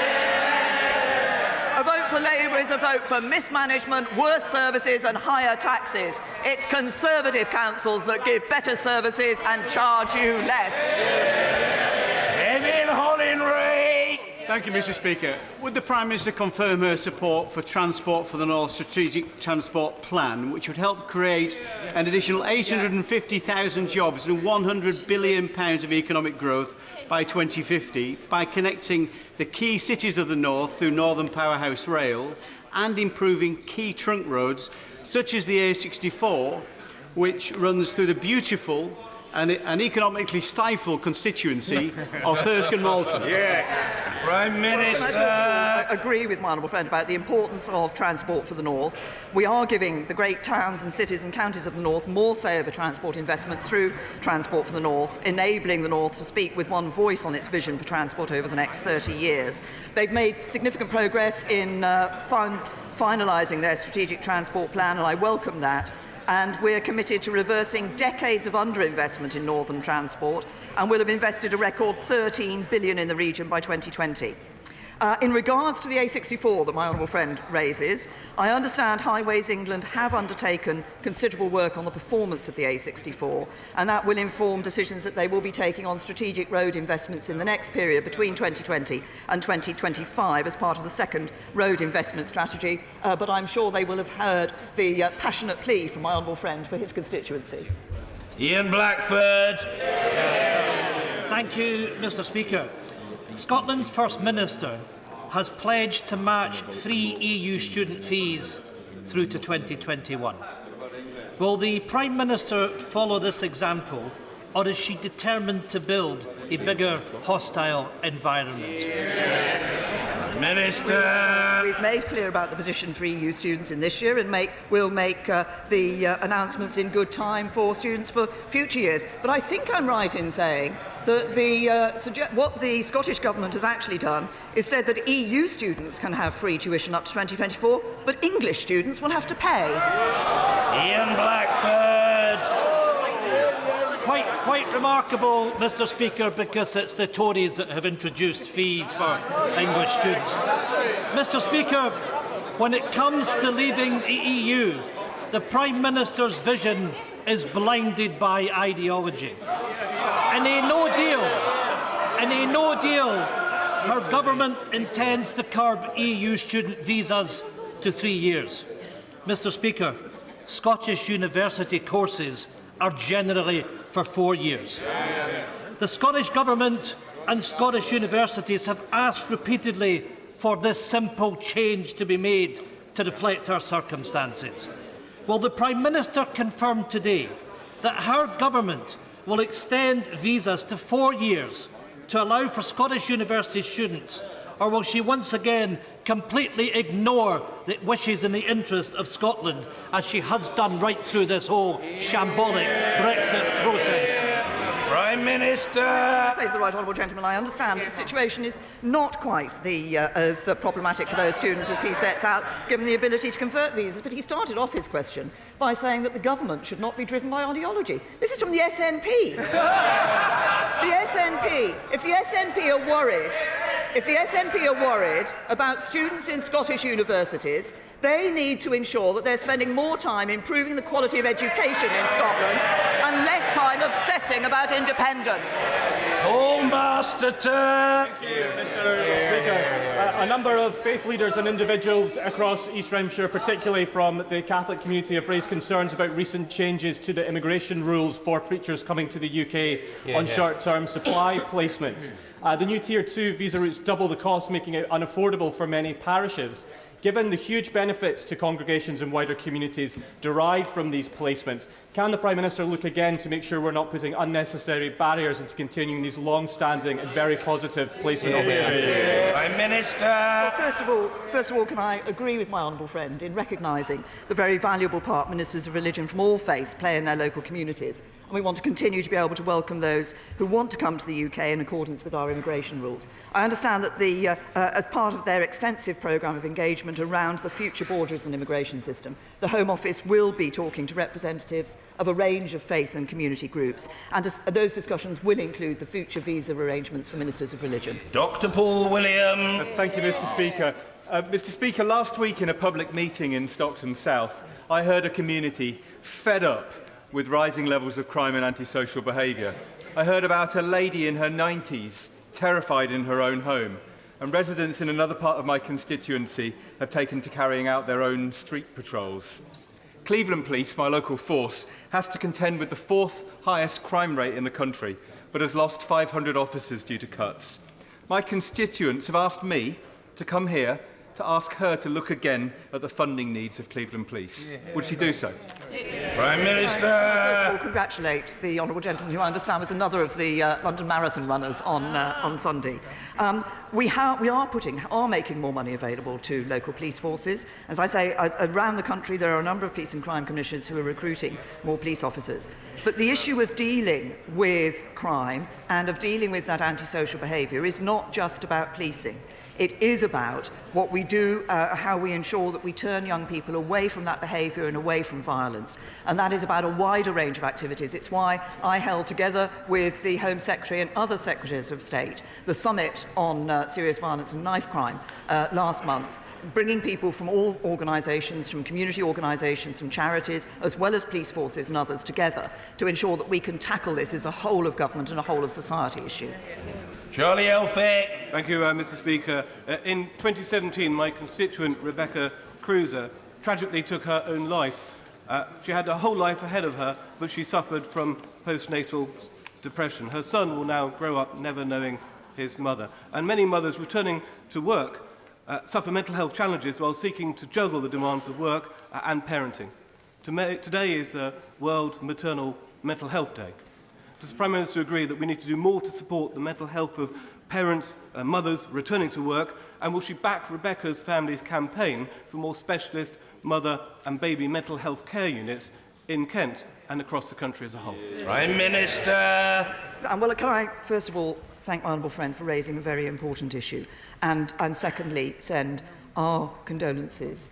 A vote for Labour is a vote for mismanagement, worse services and higher taxes. It's Conservative councils that give better services and charge you less. Kevin Hollingray. Thank you, Mr. Speaker. Would the Prime Minister confirm her support for Transport for the North Strategic Transport Plan, which would help create an additional 850,000 jobs and £100 billion of economic growth by 2050 by connecting the key cities of the North through Northern Powerhouse Rail and improving key trunk roads such as the A64, which runs through the beautiful and economically stifled constituency of Thurston Malton? Prime Minister. I agree with my honourable friend about the importance of Transport for the North. We are giving the great towns and cities and counties of the North more say over transport investment through Transport for the North, enabling the North to speak with one voice on its vision for transport over the next 30 years. They've made significant progress in finalising their strategic transport plan, and I welcome that. And we're committed to reversing decades of underinvestment in northern transport, and will have invested a record £13 billion in the region by 2020. In regards to the A64 that my honourable friend raises, I understand Highways England have undertaken considerable work on the performance of the A64, and that will inform decisions that they will be taking on strategic road investments in the next period between 2020 and 2025 as part of the second road investment strategy. But I'm sure they will have heard the passionate plea from my honourable friend for his constituency. Ian Blackford. Thank you, Mr. Speaker. Scotland's First Minister has pledged to match free EU student fees through to 2021. Will the Prime Minister follow this example, or is she determined to build a bigger hostile environment? Minister. We've made clear about the position for EU students in this year, and we'll make the announcements in good time for students for future years. But I think I'm right in saying that what the Scottish Government has actually done is said that EU students can have free tuition up to 2024, but English students will have to pay. Ian Blackford. Quite remarkable, Mr. Speaker, because it's the Tories that have introduced fees for English students. Mr. Speaker, when it comes to leaving the EU, the Prime Minister's vision is blinded by ideology. In a no deal, her government intends to curb EU student visas to 3 years. Mr. Speaker, Scottish university courses are generally for 4 years. The Scottish Government and Scottish universities have asked repeatedly for this simple change to be made to reflect our circumstances. Will the Prime Minister confirm today that her government will extend visas to 4 years to allow for Scottish university students, or will she once again completely ignore the wishes and the interest of Scotland, as she has done right through this whole shambolic Brexit process? Prime Minister. Says the right honourable gentleman. I understand that the situation is not quite as problematic for those students as he sets out, given the ability to convert visas. But he started off his question by saying that the government should not be driven by ideology. This is from the SNP. The SNP. If the SNP are worried about students in Scottish universities, they need to ensure that they're spending more time improving the quality of education in Scotland and less time obsessing about independence. Master Turk. Thank you, Mr. Speaker. A number of faith leaders and individuals across East Renfrewshire, particularly from the Catholic community, have raised concerns about recent changes to the immigration rules for preachers coming to the UK on short-term supply placements. The new Tier 2 visa routes double the cost, making it unaffordable for many parishes. Given the huge benefits to congregations and wider communities derived from these placements, can the Prime Minister look again to make sure we're not putting unnecessary barriers into continuing these long-standing and very positive placement opportunities? Prime Minister. Well, first of all, can I agree with my honourable friend in recognising the very valuable part ministers of religion from all faiths play in their local communities, and we want to continue to be able to welcome those who want to come to the UK in accordance with our immigration rules. I understand that as part of their extensive programme of engagement around the future borders and immigration system, the Home Office will be talking to representatives of a range of faith and community groups, and those discussions will include the future visa arrangements for ministers of religion. Dr. Paul William. Thank you, Mr. Speaker. Mr. Speaker, last week in a public meeting in Stockton South, I heard a community fed up with rising levels of crime and antisocial behaviour. I heard about a lady in her 90s, terrified in her own home, and residents in another part of my constituency have taken to carrying out their own street patrols. Cleveland Police, my local force, has to contend with the 4th highest crime rate in the country, but has lost 500 officers due to cuts. My constituents have asked me to come here to ask her to look again at the funding needs of Cleveland Police. Would she do so? Prime Minister. First of all, congratulate the honourable gentleman, who I understand was another of the London Marathon runners on Sunday. We are making more money available to local police forces. As I say, around the country there are a number of police and crime commissioners who are recruiting more police officers. But the issue of dealing with crime and of dealing with that antisocial behaviour is not just about policing. It is about what we do, how we ensure that we turn young people away from that behaviour and away from violence. And that is about a wider range of activities. It's why I held, together with the Home Secretary and other Secretaries of State, the summit on serious violence and knife crime last month, bringing people from all organisations, from community organisations, from charities, as well as police forces and others together to ensure that we can tackle this as a whole of government and a whole of society issue. Charlie Elphick. Thank you, Mr. Speaker. In 2017, my constituent Rebecca Cruiser tragically took her own life. She had a whole life ahead of her, but she suffered from postnatal depression. Her son will now grow up never knowing his mother. And many mothers returning to work suffer mental health challenges while seeking to juggle the demands of work and parenting. Today is World Maternal Mental Health Day. Does the Prime Minister agree that we need to do more to support the mental health of parents and mothers returning to work, And will she back Rebecca's family's campaign for more specialist mother and baby mental health care units in Kent and across the country as a whole? Prime Minister. Well, can I first of all thank my honourable friend for raising a very important issue, and secondly send our condolences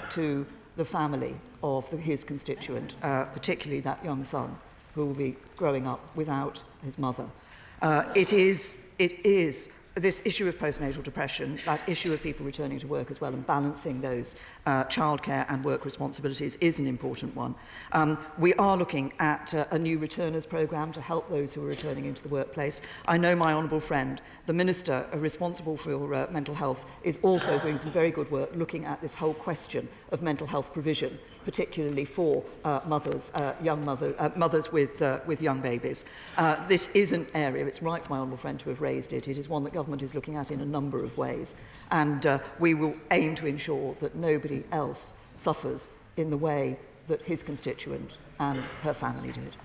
to the family of his constituent, particularly that young son who will be growing up without his mother. It is this issue of postnatal depression, that issue of people returning to work as well, and balancing those childcare and work responsibilities is an important one. We are looking at a new returners programme to help those who are returning into the workplace. I know my honourable friend, the Minister responsible for with mental health is also doing some very good work looking at this whole question of mental health provision, particularly for mothers with young babies. This is an area, it's right for my honourable friend to have raised it. It is one that government is looking at in a number of ways, and we will aim to ensure that nobody else suffers in the way that his constituent and her family did.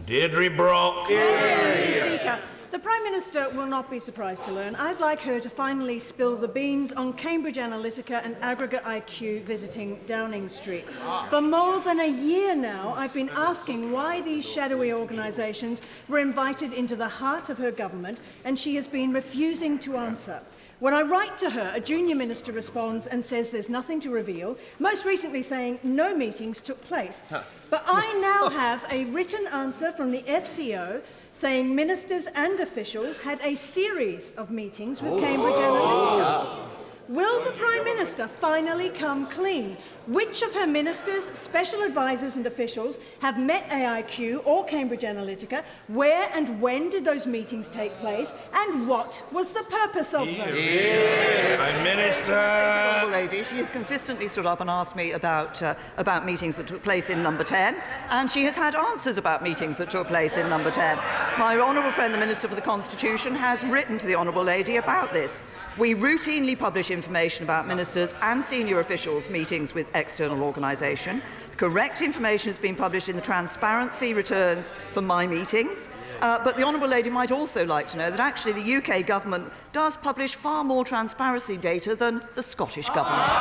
Deirdre Brock. Mr. Speaker, the Prime Minister will not be surprised to learn I'd like her to finally spill the beans on Cambridge Analytica and Aggregate IQ visiting Downing Street. For more than a year now, I've been asking why these shadowy organisations were invited into the heart of her government, and she has been refusing to answer. When I write to her, a junior minister responds and says there's nothing to reveal, most recently saying no meetings took place. But I now have a written answer from the FCO saying ministers and officials had a series of meetings with Cambridge Analytica. Will the Prime Minister finally come clean? Which of her ministers, special advisers and officials have met AIQ or Cambridge Analytica? Where and when did those meetings take place? And what was the purpose of them? Prime Minister. Honourable Lady, she has consistently stood up and asked me about meetings that took place in Number 10, and she has had answers about meetings that took place in Number 10. My honourable friend, the Minister for the Constitution, has written to the Honourable Lady about this. We routinely publish information about ministers and senior officials' meetings with external organisation. Correct information has been published in the transparency returns for my meetings. But the Honourable Lady might also like to know that actually the UK government does publish far more transparency data than the Scottish government.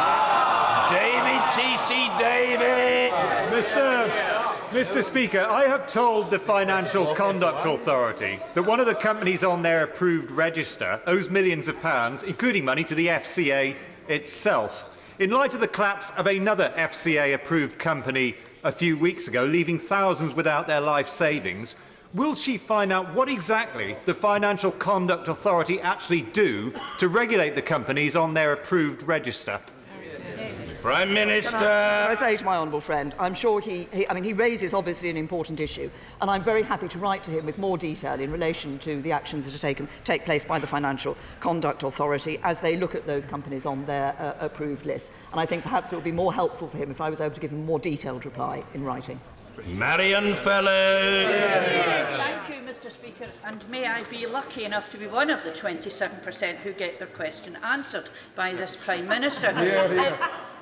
David T.C. David. Mr. Speaker, I have told the Financial Conduct Authority that one of the companies on their approved register owes millions of pounds, including money to the FCA itself. In light of the collapse of another FCA-approved company a few weeks ago, leaving thousands without their life savings, will she find out what exactly the Financial Conduct Authority actually do to regulate the companies on their approved register? Prime Minister. Can I say to my honourable friend, I'm sure he raises obviously an important issue, and I'm very happy to write to him with more detail in relation to the actions that take place by the Financial Conduct Authority as they look at those companies on their approved list. And I think perhaps it would be more helpful for him if I was able to give him a more detailed reply in writing. Marion Fellow. Thank you, Mr. Speaker, and may I be lucky enough to be one of the 27% who get their question answered by this Prime Minister.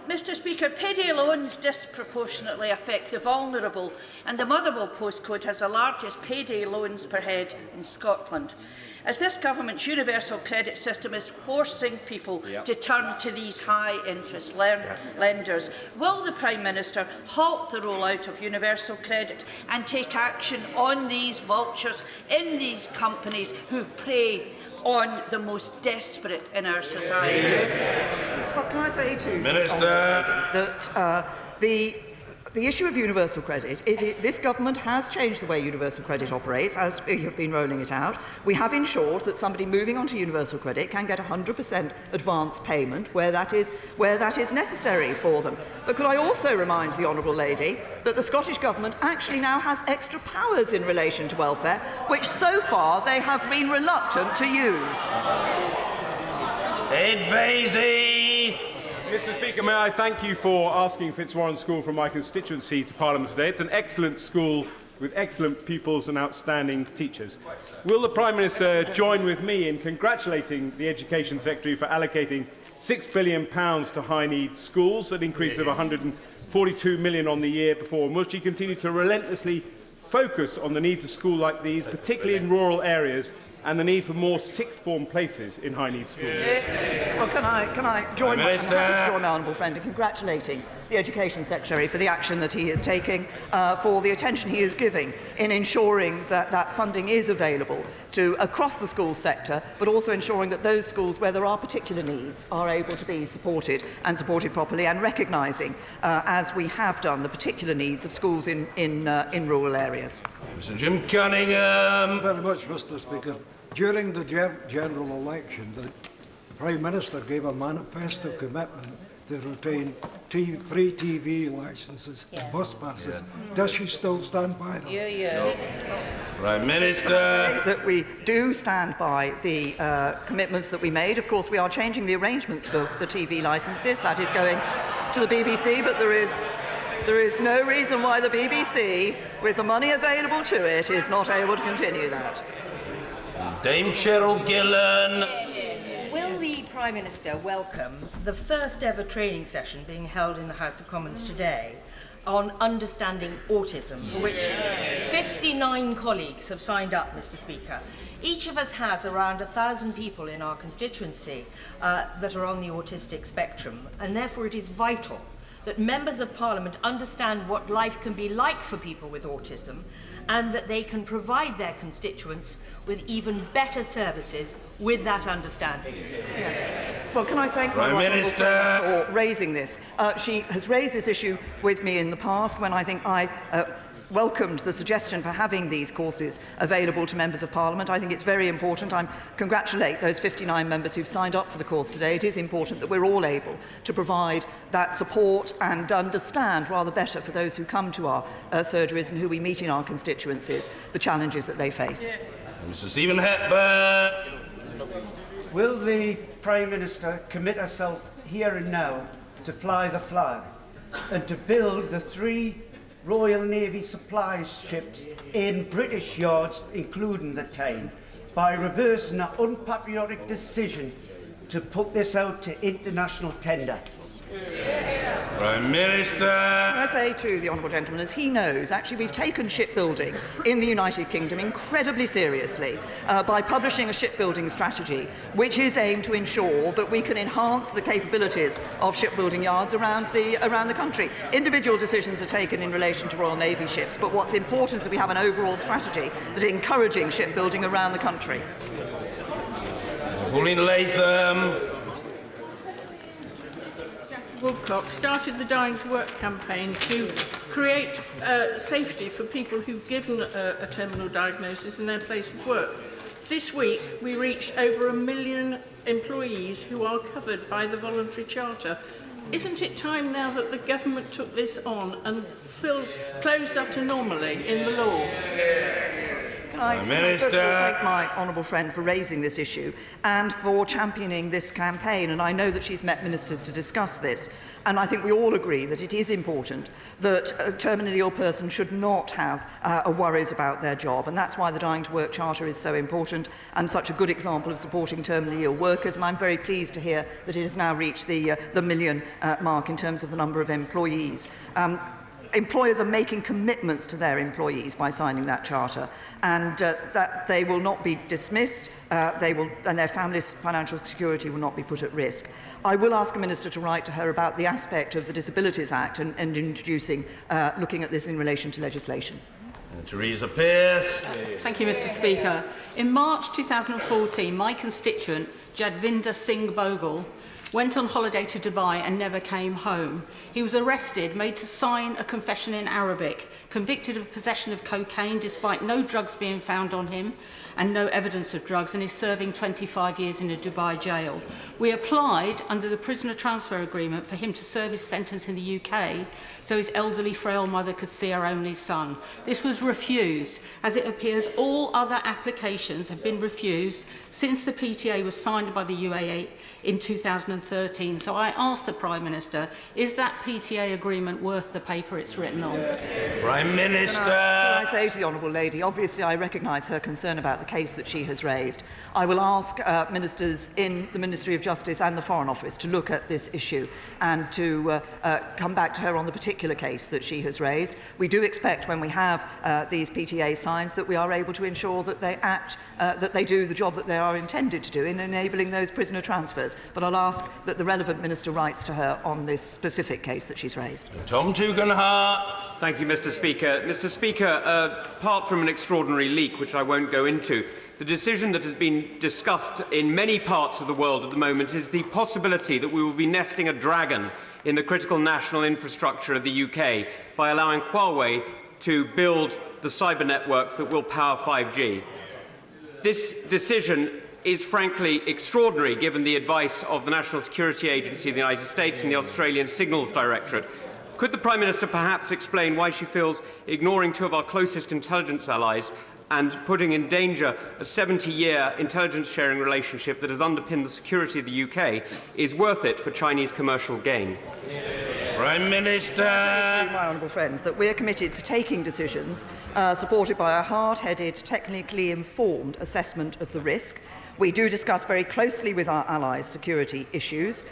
Mr. Speaker, payday loans disproportionately affect the vulnerable, and the Motherwell postcode has the largest payday loans per head in Scotland. As this government's universal credit system is forcing people to turn to these high-interest lenders, will the Prime Minister halt the rollout of universal credit and take action on these vultures in these companies who prey on the most desperate in our society? Well, can I say to Minister that the issue of universal credit, this government has changed the way universal credit operates as we have been rolling it out. We have ensured that somebody moving on to universal credit can get 100% advance payment where that is necessary for them. But could I also remind the Honourable Lady that the Scottish Government actually now has extra powers in relation to welfare, which so far they have been reluctant to use. Ed Vasey. Mr. Speaker, may I thank you for asking Fitzwarren School from my constituency to Parliament today. It's an excellent school with excellent pupils and outstanding teachers. Will the Prime Minister join with me in congratulating the Education Secretary for allocating £6 billion to high-needs schools, an increase of £142 million on the year before? Will she continue to relentlessly focus on the needs of schools like these, particularly in rural areas, and the need for more sixth form places in high-need schools. Well, can I join my honourable friend in congratulating the Education Secretary for the action that he is taking, for the attention he is giving in ensuring that that funding is available to across the school sector, but also ensuring that those schools where there are particular needs are able to be supported and supported properly, and recognising, as we have done, the particular needs of schools in rural areas. Mr. Jim Cunningham. Very much, Mr. Speaker. During the general election, the Prime Minister gave a manifesto commitment to retain free TV licences and bus passes. Does she still stand by them? No. Prime Minister. That we do stand by the commitments that we made. Of course, we are changing the arrangements for the TV licences. That is going to the BBC, but there is no reason why the BBC, with the money available to it, is not able to continue that. Dame Cheryl Gillan. Will the Prime Minister welcome the first ever training session being held in the House of Commons today on understanding autism, for which 59 colleagues have signed up, Mr. Speaker? Each of us has around 1,000 people in our constituency that are on the autistic spectrum, and therefore it is vital that members of Parliament understand what life can be like for people with autism, and that they can provide their constituents with even better services with that understanding. Yes. Well, can I thank my Prime Minister for raising this? She has raised this issue with me in the past when I think I welcomed the suggestion for having these courses available to members of Parliament. I think it's very important. I congratulate those 59 members who've signed up for the course today. It is important that we're all able to provide that support and understand rather better for those who come to our surgeries and who we meet in our constituencies the challenges that they face. Mr. Stephen Hepburn. Will the Prime Minister commit herself here and now to fly the flag and to build the 3 Royal Navy supply ships in British yards, including the Tyne, by reversing an unpatriotic decision to put this out to international tender? Prime Minister. I say to the honourable gentleman, as he knows, actually we've taken shipbuilding in the United Kingdom incredibly seriously by publishing a shipbuilding strategy which is aimed to ensure that we can enhance the capabilities of shipbuilding yards around the country. Individual decisions are taken in relation to Royal Navy ships, but what's important is that we have an overall strategy that is encouraging shipbuilding around the country. Pauline Latham. Woodcock started the Dying to Work campaign to create safety for people who've given a terminal diagnosis in their place of work. This week, we reached over 1 million employees who are covered by the voluntary charter. Isn't it time now that the government took this on and closed that anomaly in the law? Can I first of all thank my honourable friend for raising this issue and for championing this campaign, and I know that she's met ministers to discuss this, and I think we all agree that it is important that a terminally ill person should not have worries about their job, and that's why the Dying to Work Charter is so important and such a good example of supporting terminally ill workers, and I'm very pleased to hear that it has now reached the million mark in terms of the number of employees. Employers are making commitments to their employees by signing that charter, and that they will not be dismissed, and their families' financial security will not be put at risk. I will ask a minister to write to her about the aspect of the Disabilities Act and introducing, looking at this in relation to legislation. Theresa Pearce. Thank you, Mr. Speaker. In March 2014, my constituent, Jadvinder Singh Bogle, went on holiday to Dubai and never came home. He was arrested, made to sign a confession in Arabic, convicted of possession of cocaine despite no drugs being found on him and no evidence of drugs, and is serving 25 years in a Dubai jail. We applied under the prisoner transfer agreement for him to serve his sentence in the UK so his elderly, frail mother could see her only son. This was refused. As it appears, all other applications have been refused since the PTA was signed by the UAE in 2013. 2013. So I asked the Prime Minister, is that PTA agreement worth the paper it's written on? Prime Minister. Can I say to the Honourable Lady, obviously I recognise her concern about the case that she has raised. I will ask ministers in the Ministry of Justice and the Foreign Office to look at this issue and to come back to her on the particular case that she has raised. We do expect when we have these PTAs signed that we are able to ensure that they act, that they do the job that they are intended to do in enabling those prisoner transfers. But I'll ask that the relevant minister writes to her on this specific case that she's raised. Tom Tugendhat. Thank you, Mr. Speaker. Mr. Speaker, apart from an extraordinary leak, which I won't go into, the decision that has been discussed in many parts of the world at the moment is the possibility that we will be nesting a dragon in the critical national infrastructure of the UK by allowing Huawei to build the cyber network that will power 5G. This decision is frankly extraordinary given the advice of the National Security Agency of the United States and the Australian Signals Directorate. Could the Prime Minister perhaps explain why she feels ignoring two of our closest intelligence allies and putting in danger a 70-year intelligence sharing relationship that has underpinned the security of the UK is worth it for Chinese commercial gain? Prime Minister. My honourable friend, that we are committed to taking decisions supported by a hard-headed, technically informed assessment of the risk. We do discuss very closely with our allies security issues.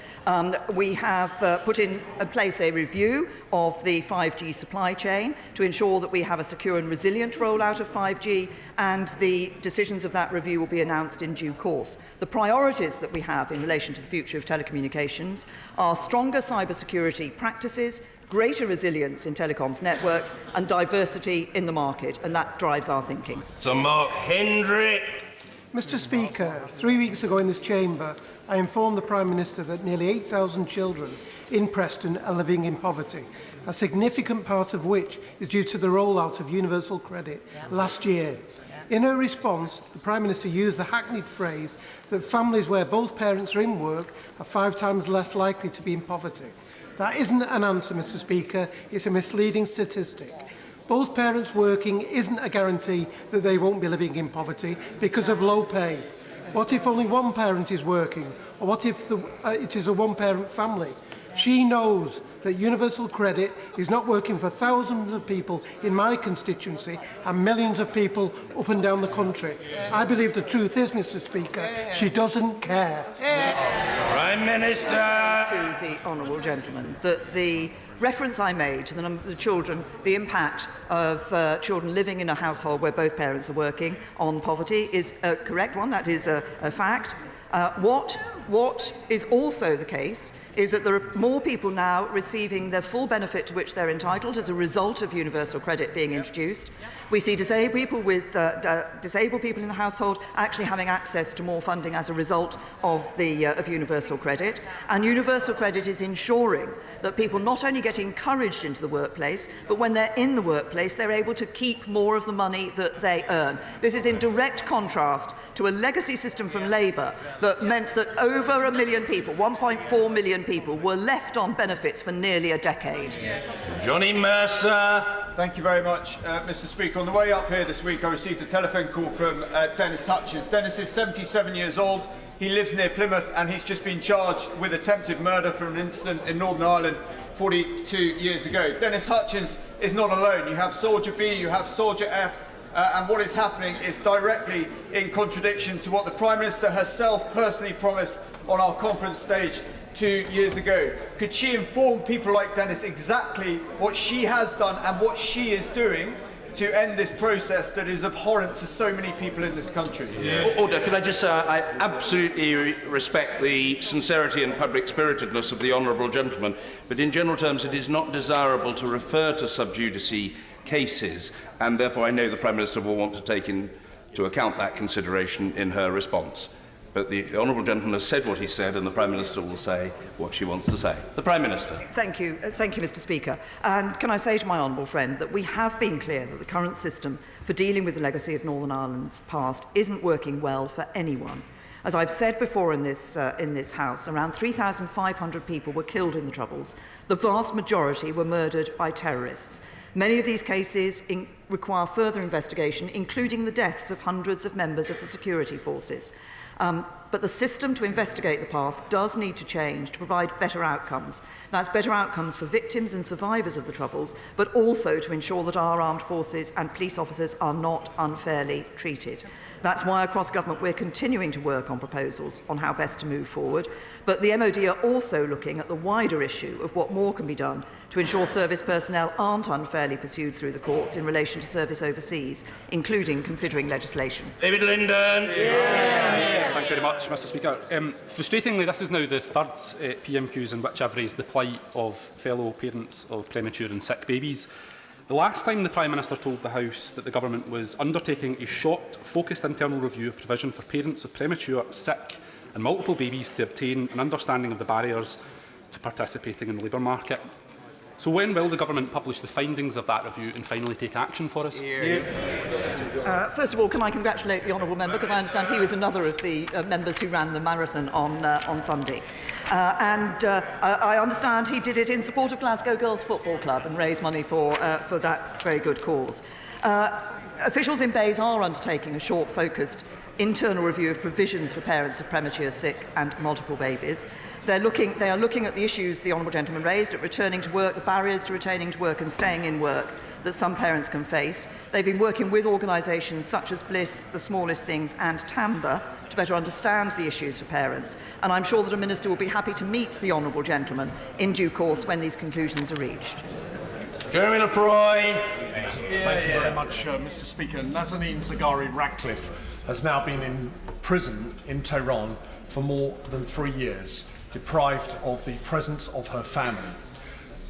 We have put in place a review of the 5G supply chain to ensure that we have a secure and resilient rollout of 5G, and the decisions of that review will be announced in due course. The priorities that we have in relation to the future of telecommunications are stronger cybersecurity practices, greater resilience in telecoms networks and diversity in the market, and that drives our thinking. Sir Mark Hendrick. Mr. Speaker, 3 weeks ago in this chamber, I informed the Prime Minister that nearly 8,000 children in Preston are living in poverty, a significant part of which is due to the rollout of universal credit last year. In her response, the Prime Minister used the hackneyed phrase that families where both parents are in work are 5 times less likely to be in poverty. That isn't an answer, Mr. Speaker, it's a misleading statistic. Both parents working isn't a guarantee that they won't be living in poverty because of low pay. What if only one parent is working? Or what if it is a one-parent family? She knows that universal credit is not working for thousands of people in my constituency and millions of people up and down the country. I believe the truth is, Mr. Speaker, she doesn't care. Prime Minister. To the honourable gentleman, that the reference I made to the children, the impact of children living in a household where both parents are working on poverty is a correct one. That is a fact. What is also the case is that there are more people now receiving the full benefit to which they're entitled as a result of universal credit being introduced. We see disabled people in the household actually having access to more funding as a result of universal credit. And universal credit is ensuring that people not only get encouraged into the workplace, but when they're in the workplace, they're able to keep more of the money that they earn. This is in direct contrast to a legacy system from Labour that meant that over 1 million people, 1.4 million people, were left on benefits for nearly a decade. Johnny Mercer. Thank you very much, Mr. Speaker. On the way up here this week, I received a telephone call from Dennis Hutchins. Dennis is 77 years old. He lives near Plymouth, and he's just been charged with attempted murder from an incident in Northern Ireland 42 years ago. Dennis Hutchins is not alone. You have Soldier B, you have Soldier F, and what is happening is directly in contradiction to what the Prime Minister herself personally promised on our conference stage 2 years ago. Could she inform people like Dennis exactly what she has done and what she is doing to end this process that is abhorrent to so many people in this country? Order. Can I just say I absolutely respect the sincerity and public spiritedness of the honourable gentleman, but in general terms it is not desirable to refer to sub judice cases, and therefore I know the Prime Minister will want to take into account that consideration in her response. But the honourable gentleman has said what he said, and the Prime Minister will say what she wants to say. The Prime Minister. Thank you, Mr. Speaker. And can I say to my honourable friend that we have been clear that the current system for dealing with the legacy of Northern Ireland's past isn't working well for anyone. As I've said before in this House, around 3,500 people were killed in the Troubles. The vast majority were murdered by terrorists. Many of these cases require further investigation, including the deaths of hundreds of members of the security forces. But the system to investigate the past does need to change to provide better outcomes. That's better outcomes for victims and survivors of the Troubles, but also to ensure that our armed forces and police officers are not unfairly treated. That's why across government we're continuing to work on proposals on how best to move forward. But the MOD are also looking at the wider issue of what more can be done to ensure service personnel aren't unfairly pursued through the courts in relation to service overseas, including considering legislation. David Linden. Thank you very much, Mr Speaker. Frustratingly, this is now the third PMQs in which I've raised the plight of fellow parents of premature and sick babies. The last time the Prime Minister told the House that the Government was undertaking a short, focused internal review of provision for parents of premature, sick and multiple babies to obtain an understanding of the barriers to participating in the labour market. So when will the Government publish the findings of that review and finally take action for us? First of all, can I congratulate the honourable member, because I understand he was another of the members who ran the marathon on Sunday. I understand he did it in support of Glasgow Girls Football Club and raised money for that very good cause. Officials in Bays are undertaking a short, focused internal review of provisions for parents of premature, sick and multiple babies. They are looking at the issues the honourable gentleman raised at returning to work, the barriers to returning to work and staying in work that some parents can face. They've been working with organisations such as Bliss, The Smallest Things and TAMBA to better understand the issues for parents. And I'm sure that a minister will be happy to meet the honourable gentleman in due course when these conclusions are reached. Jeremy Lefroy. Thank you very much, Mr Speaker. Nazanin Zaghari Ratcliffe has now been in prison in Tehran for more than 3 years, deprived of the presence of her family.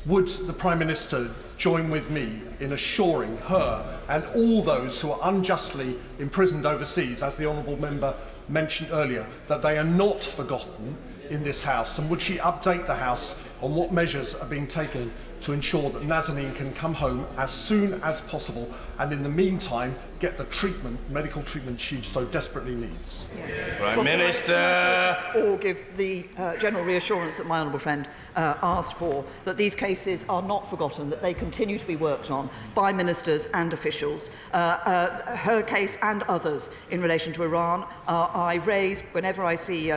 Would the Prime Minister join with me in assuring her and all those who are unjustly imprisoned overseas, as the honourable member mentioned earlier, that they are not forgotten in this House? And would she update the House on what measures are being taken to ensure that Nazanin can come home as soon as possible, and in the meantime get the treatment, medical treatment she so desperately needs? Yes. Prime Minister. Or give the general reassurance that my honourable friend asked for, that these cases are not forgotten, that they continue to be worked on by ministers and officials. Her case and others in relation to Iran, I raise whenever I see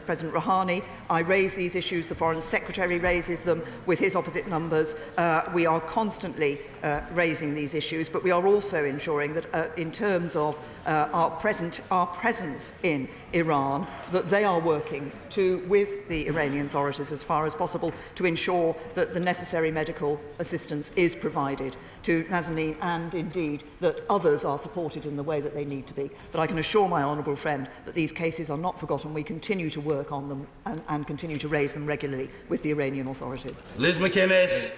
President Rouhani, I raise these issues. The Foreign Secretary raises them with his opposite numbers. We are constantly raising these issues, but we are also ensuring that in terms of our presence in Iran, that they are working with the Iranian authorities as far as possible to ensure that the necessary medical assistance is provided to Nazanin, and indeed that others are supported in the way that they need to be. But I can assure my honourable friend that these cases are not forgotten. We continue to work on them and continue to raise them regularly with the Iranian authorities. Liz McInnes.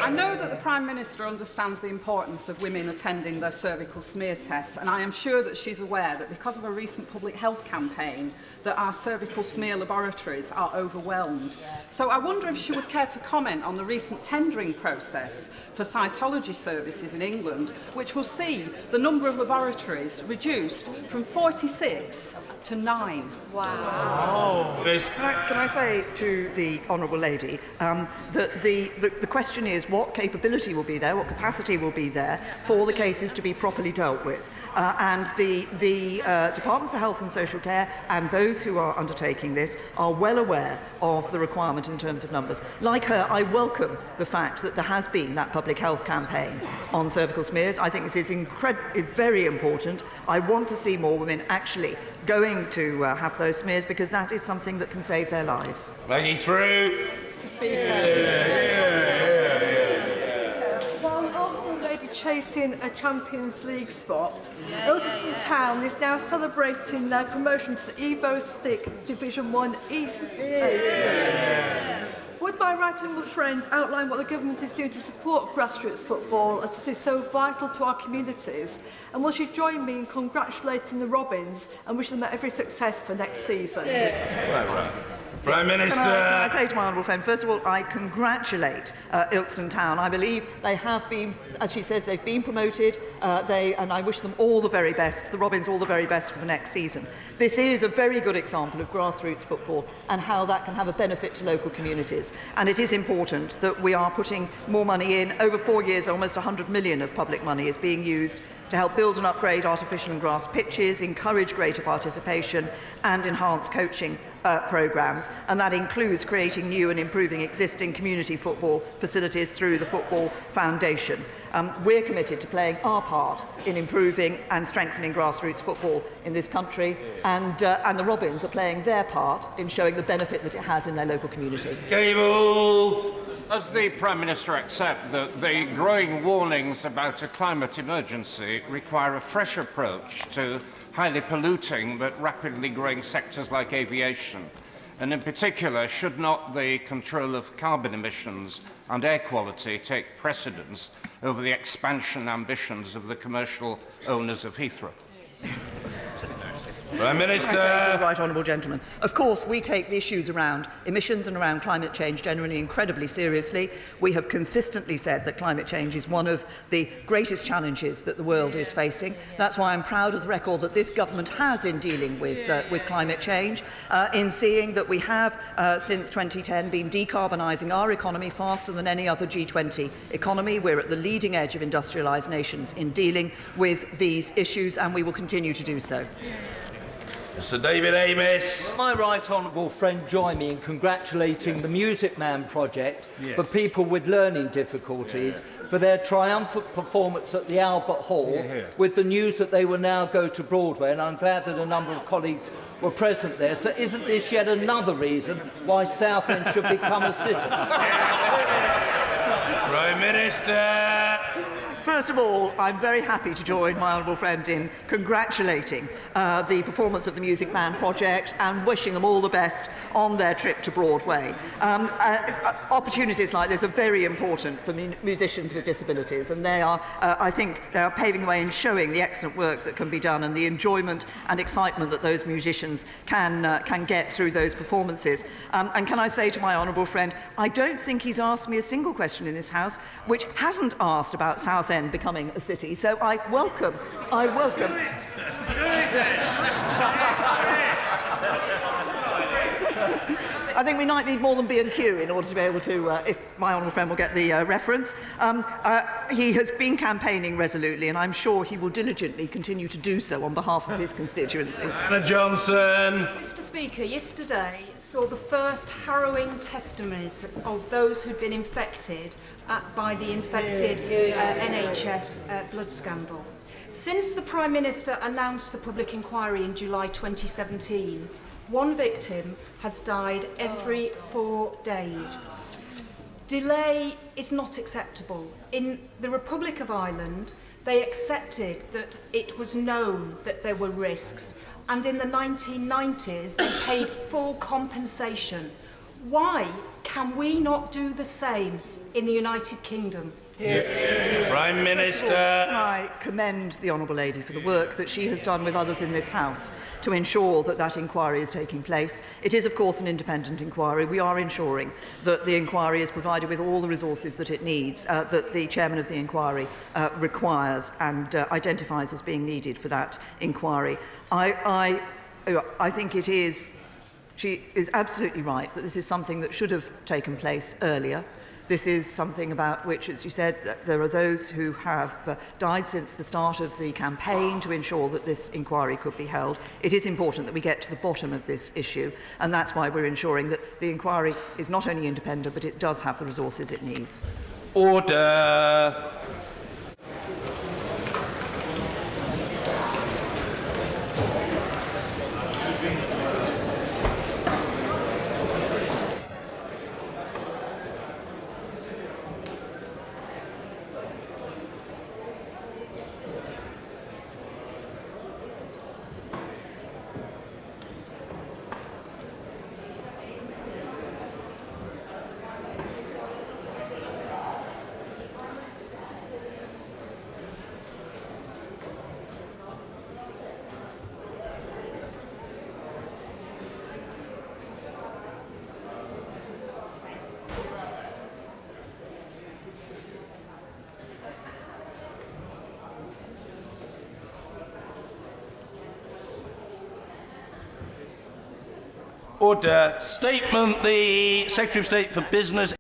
I know that the Prime Minister understands the importance of women attending their cervical smear tests, and I am sure that she's aware that because of a recent public health campaign that our cervical smear laboratories are overwhelmed. So I wonder if she would care to comment on the recent tendering process for cytology services in England, which will see the number of laboratories reduced from 46 to 9. Wow. Can I say to the honourable lady that the question is what capability will be there, what capacity will be there for the cases to be properly dealt with. And the Department for Health and Social Care and those who are undertaking this are well aware of the requirement in terms of numbers. Like her, I welcome the fact that there has been that public health campaign on cervical smears. I think this is very important. I want to see more women actually going to have those smears, because that is something that can save their lives. Maggie through. Mr. Speaker. Chasing a Champions League spot, Ilkeston Town is now celebrating their promotion to the Evo Stick Division 1 East. Would my right honourable friend outline what the government is doing to support grassroots football, as this is so vital to our communities? And will she join me in congratulating the Robins and wishing them every success for next season? Prime Minister. Can I say to my honourable friend, first of all, I congratulate Ilkeston Town. I believe they have been, as she says, they've been promoted, and I wish them all the very best, the Robins all the very best for the next season. This is a very good example of grassroots football and how that can have a benefit to local communities. And it is important that we are putting more money in. Over 4 years, almost 100 million of public money is being used to help build and upgrade artificial and grass pitches, encourage greater participation and enhance coaching programmes, and that includes creating new and improving existing community football facilities through the Football Foundation. We're committed to playing our part in improving and strengthening grassroots football in this country, and the Robins are playing their part in showing the benefit that it has in their local community. Cable. Does the Prime Minister accept that the growing warnings about a climate emergency require a fresh approach to highly polluting but rapidly growing sectors like aviation? And in particular, should not the control of carbon emissions and air quality take precedence over the expansion ambitions of the commercial owners of Heathrow? Prime Minister. Right, honourable gentleman. Of course, we take the issues around emissions and around climate change generally incredibly seriously. We have consistently said that climate change is one of the greatest challenges that the world is facing. That's why I'm proud of the record that this government has in dealing with climate change, in seeing that we have, since 2010, been decarbonising our economy faster than any other G20 economy. We're at the leading edge of industrialised nations in dealing with these issues, and we will continue to do so. Sir David Amis. My right honourable friend join me in congratulating the Music Man project for people with learning difficulties for their triumphant performance at the Albert Hall with the news that they will now go to Broadway, and I'm glad that a number of colleagues were present there. So isn't this yet another reason why Southend should become a city? Prime Minister. First of all, I'm very happy to join my honourable friend in congratulating the performance of the Music Man project and wishing them all the best on their trip to Broadway. Opportunities like this are very important for musicians with disabilities, and they are, I think, they are paving the way and showing the excellent work that can be done and the enjoyment and excitement that those musicians can get through those performances. And can I say to my honourable friend, I don't think he's asked me a single question in this House which hasn't asked about Southend becoming a city, so I welcome. I think we might need more than B&Q in order to be able to, if my honourable friend will get the reference. He has been campaigning resolutely, and I'm sure he will diligently continue to do so on behalf of his constituency. Anna Johnson. Mr. Speaker, yesterday saw the first harrowing testimonies of those who'd been infected by the infected NHS blood scandal. Since the Prime Minister announced the public inquiry in July 2017, one victim has died every 4 days. Delay is not acceptable. In the Republic of Ireland, they accepted that it was known that there were risks, and in the 1990s they paid full compensation. Why can we not do the same in the United Kingdom? Prime Minister. Can I commend the Honourable Lady for the work that she has done with others in this House to ensure that that inquiry is taking place. It is, of course, an independent inquiry. We are ensuring that the inquiry is provided with all the resources that it needs, that the chairman of the inquiry requires and identifies as being needed for that inquiry. I think it is. She is absolutely right that this is something that should have taken place earlier. This is something about which, as you said, there are those who have died since the start of the campaign to ensure that this inquiry could be held. It is important that we get to the bottom of this issue, and that's why we're ensuring that the inquiry is not only independent, but it does have the resources it needs. Order. Order. Statement. The Secretary of State for Business.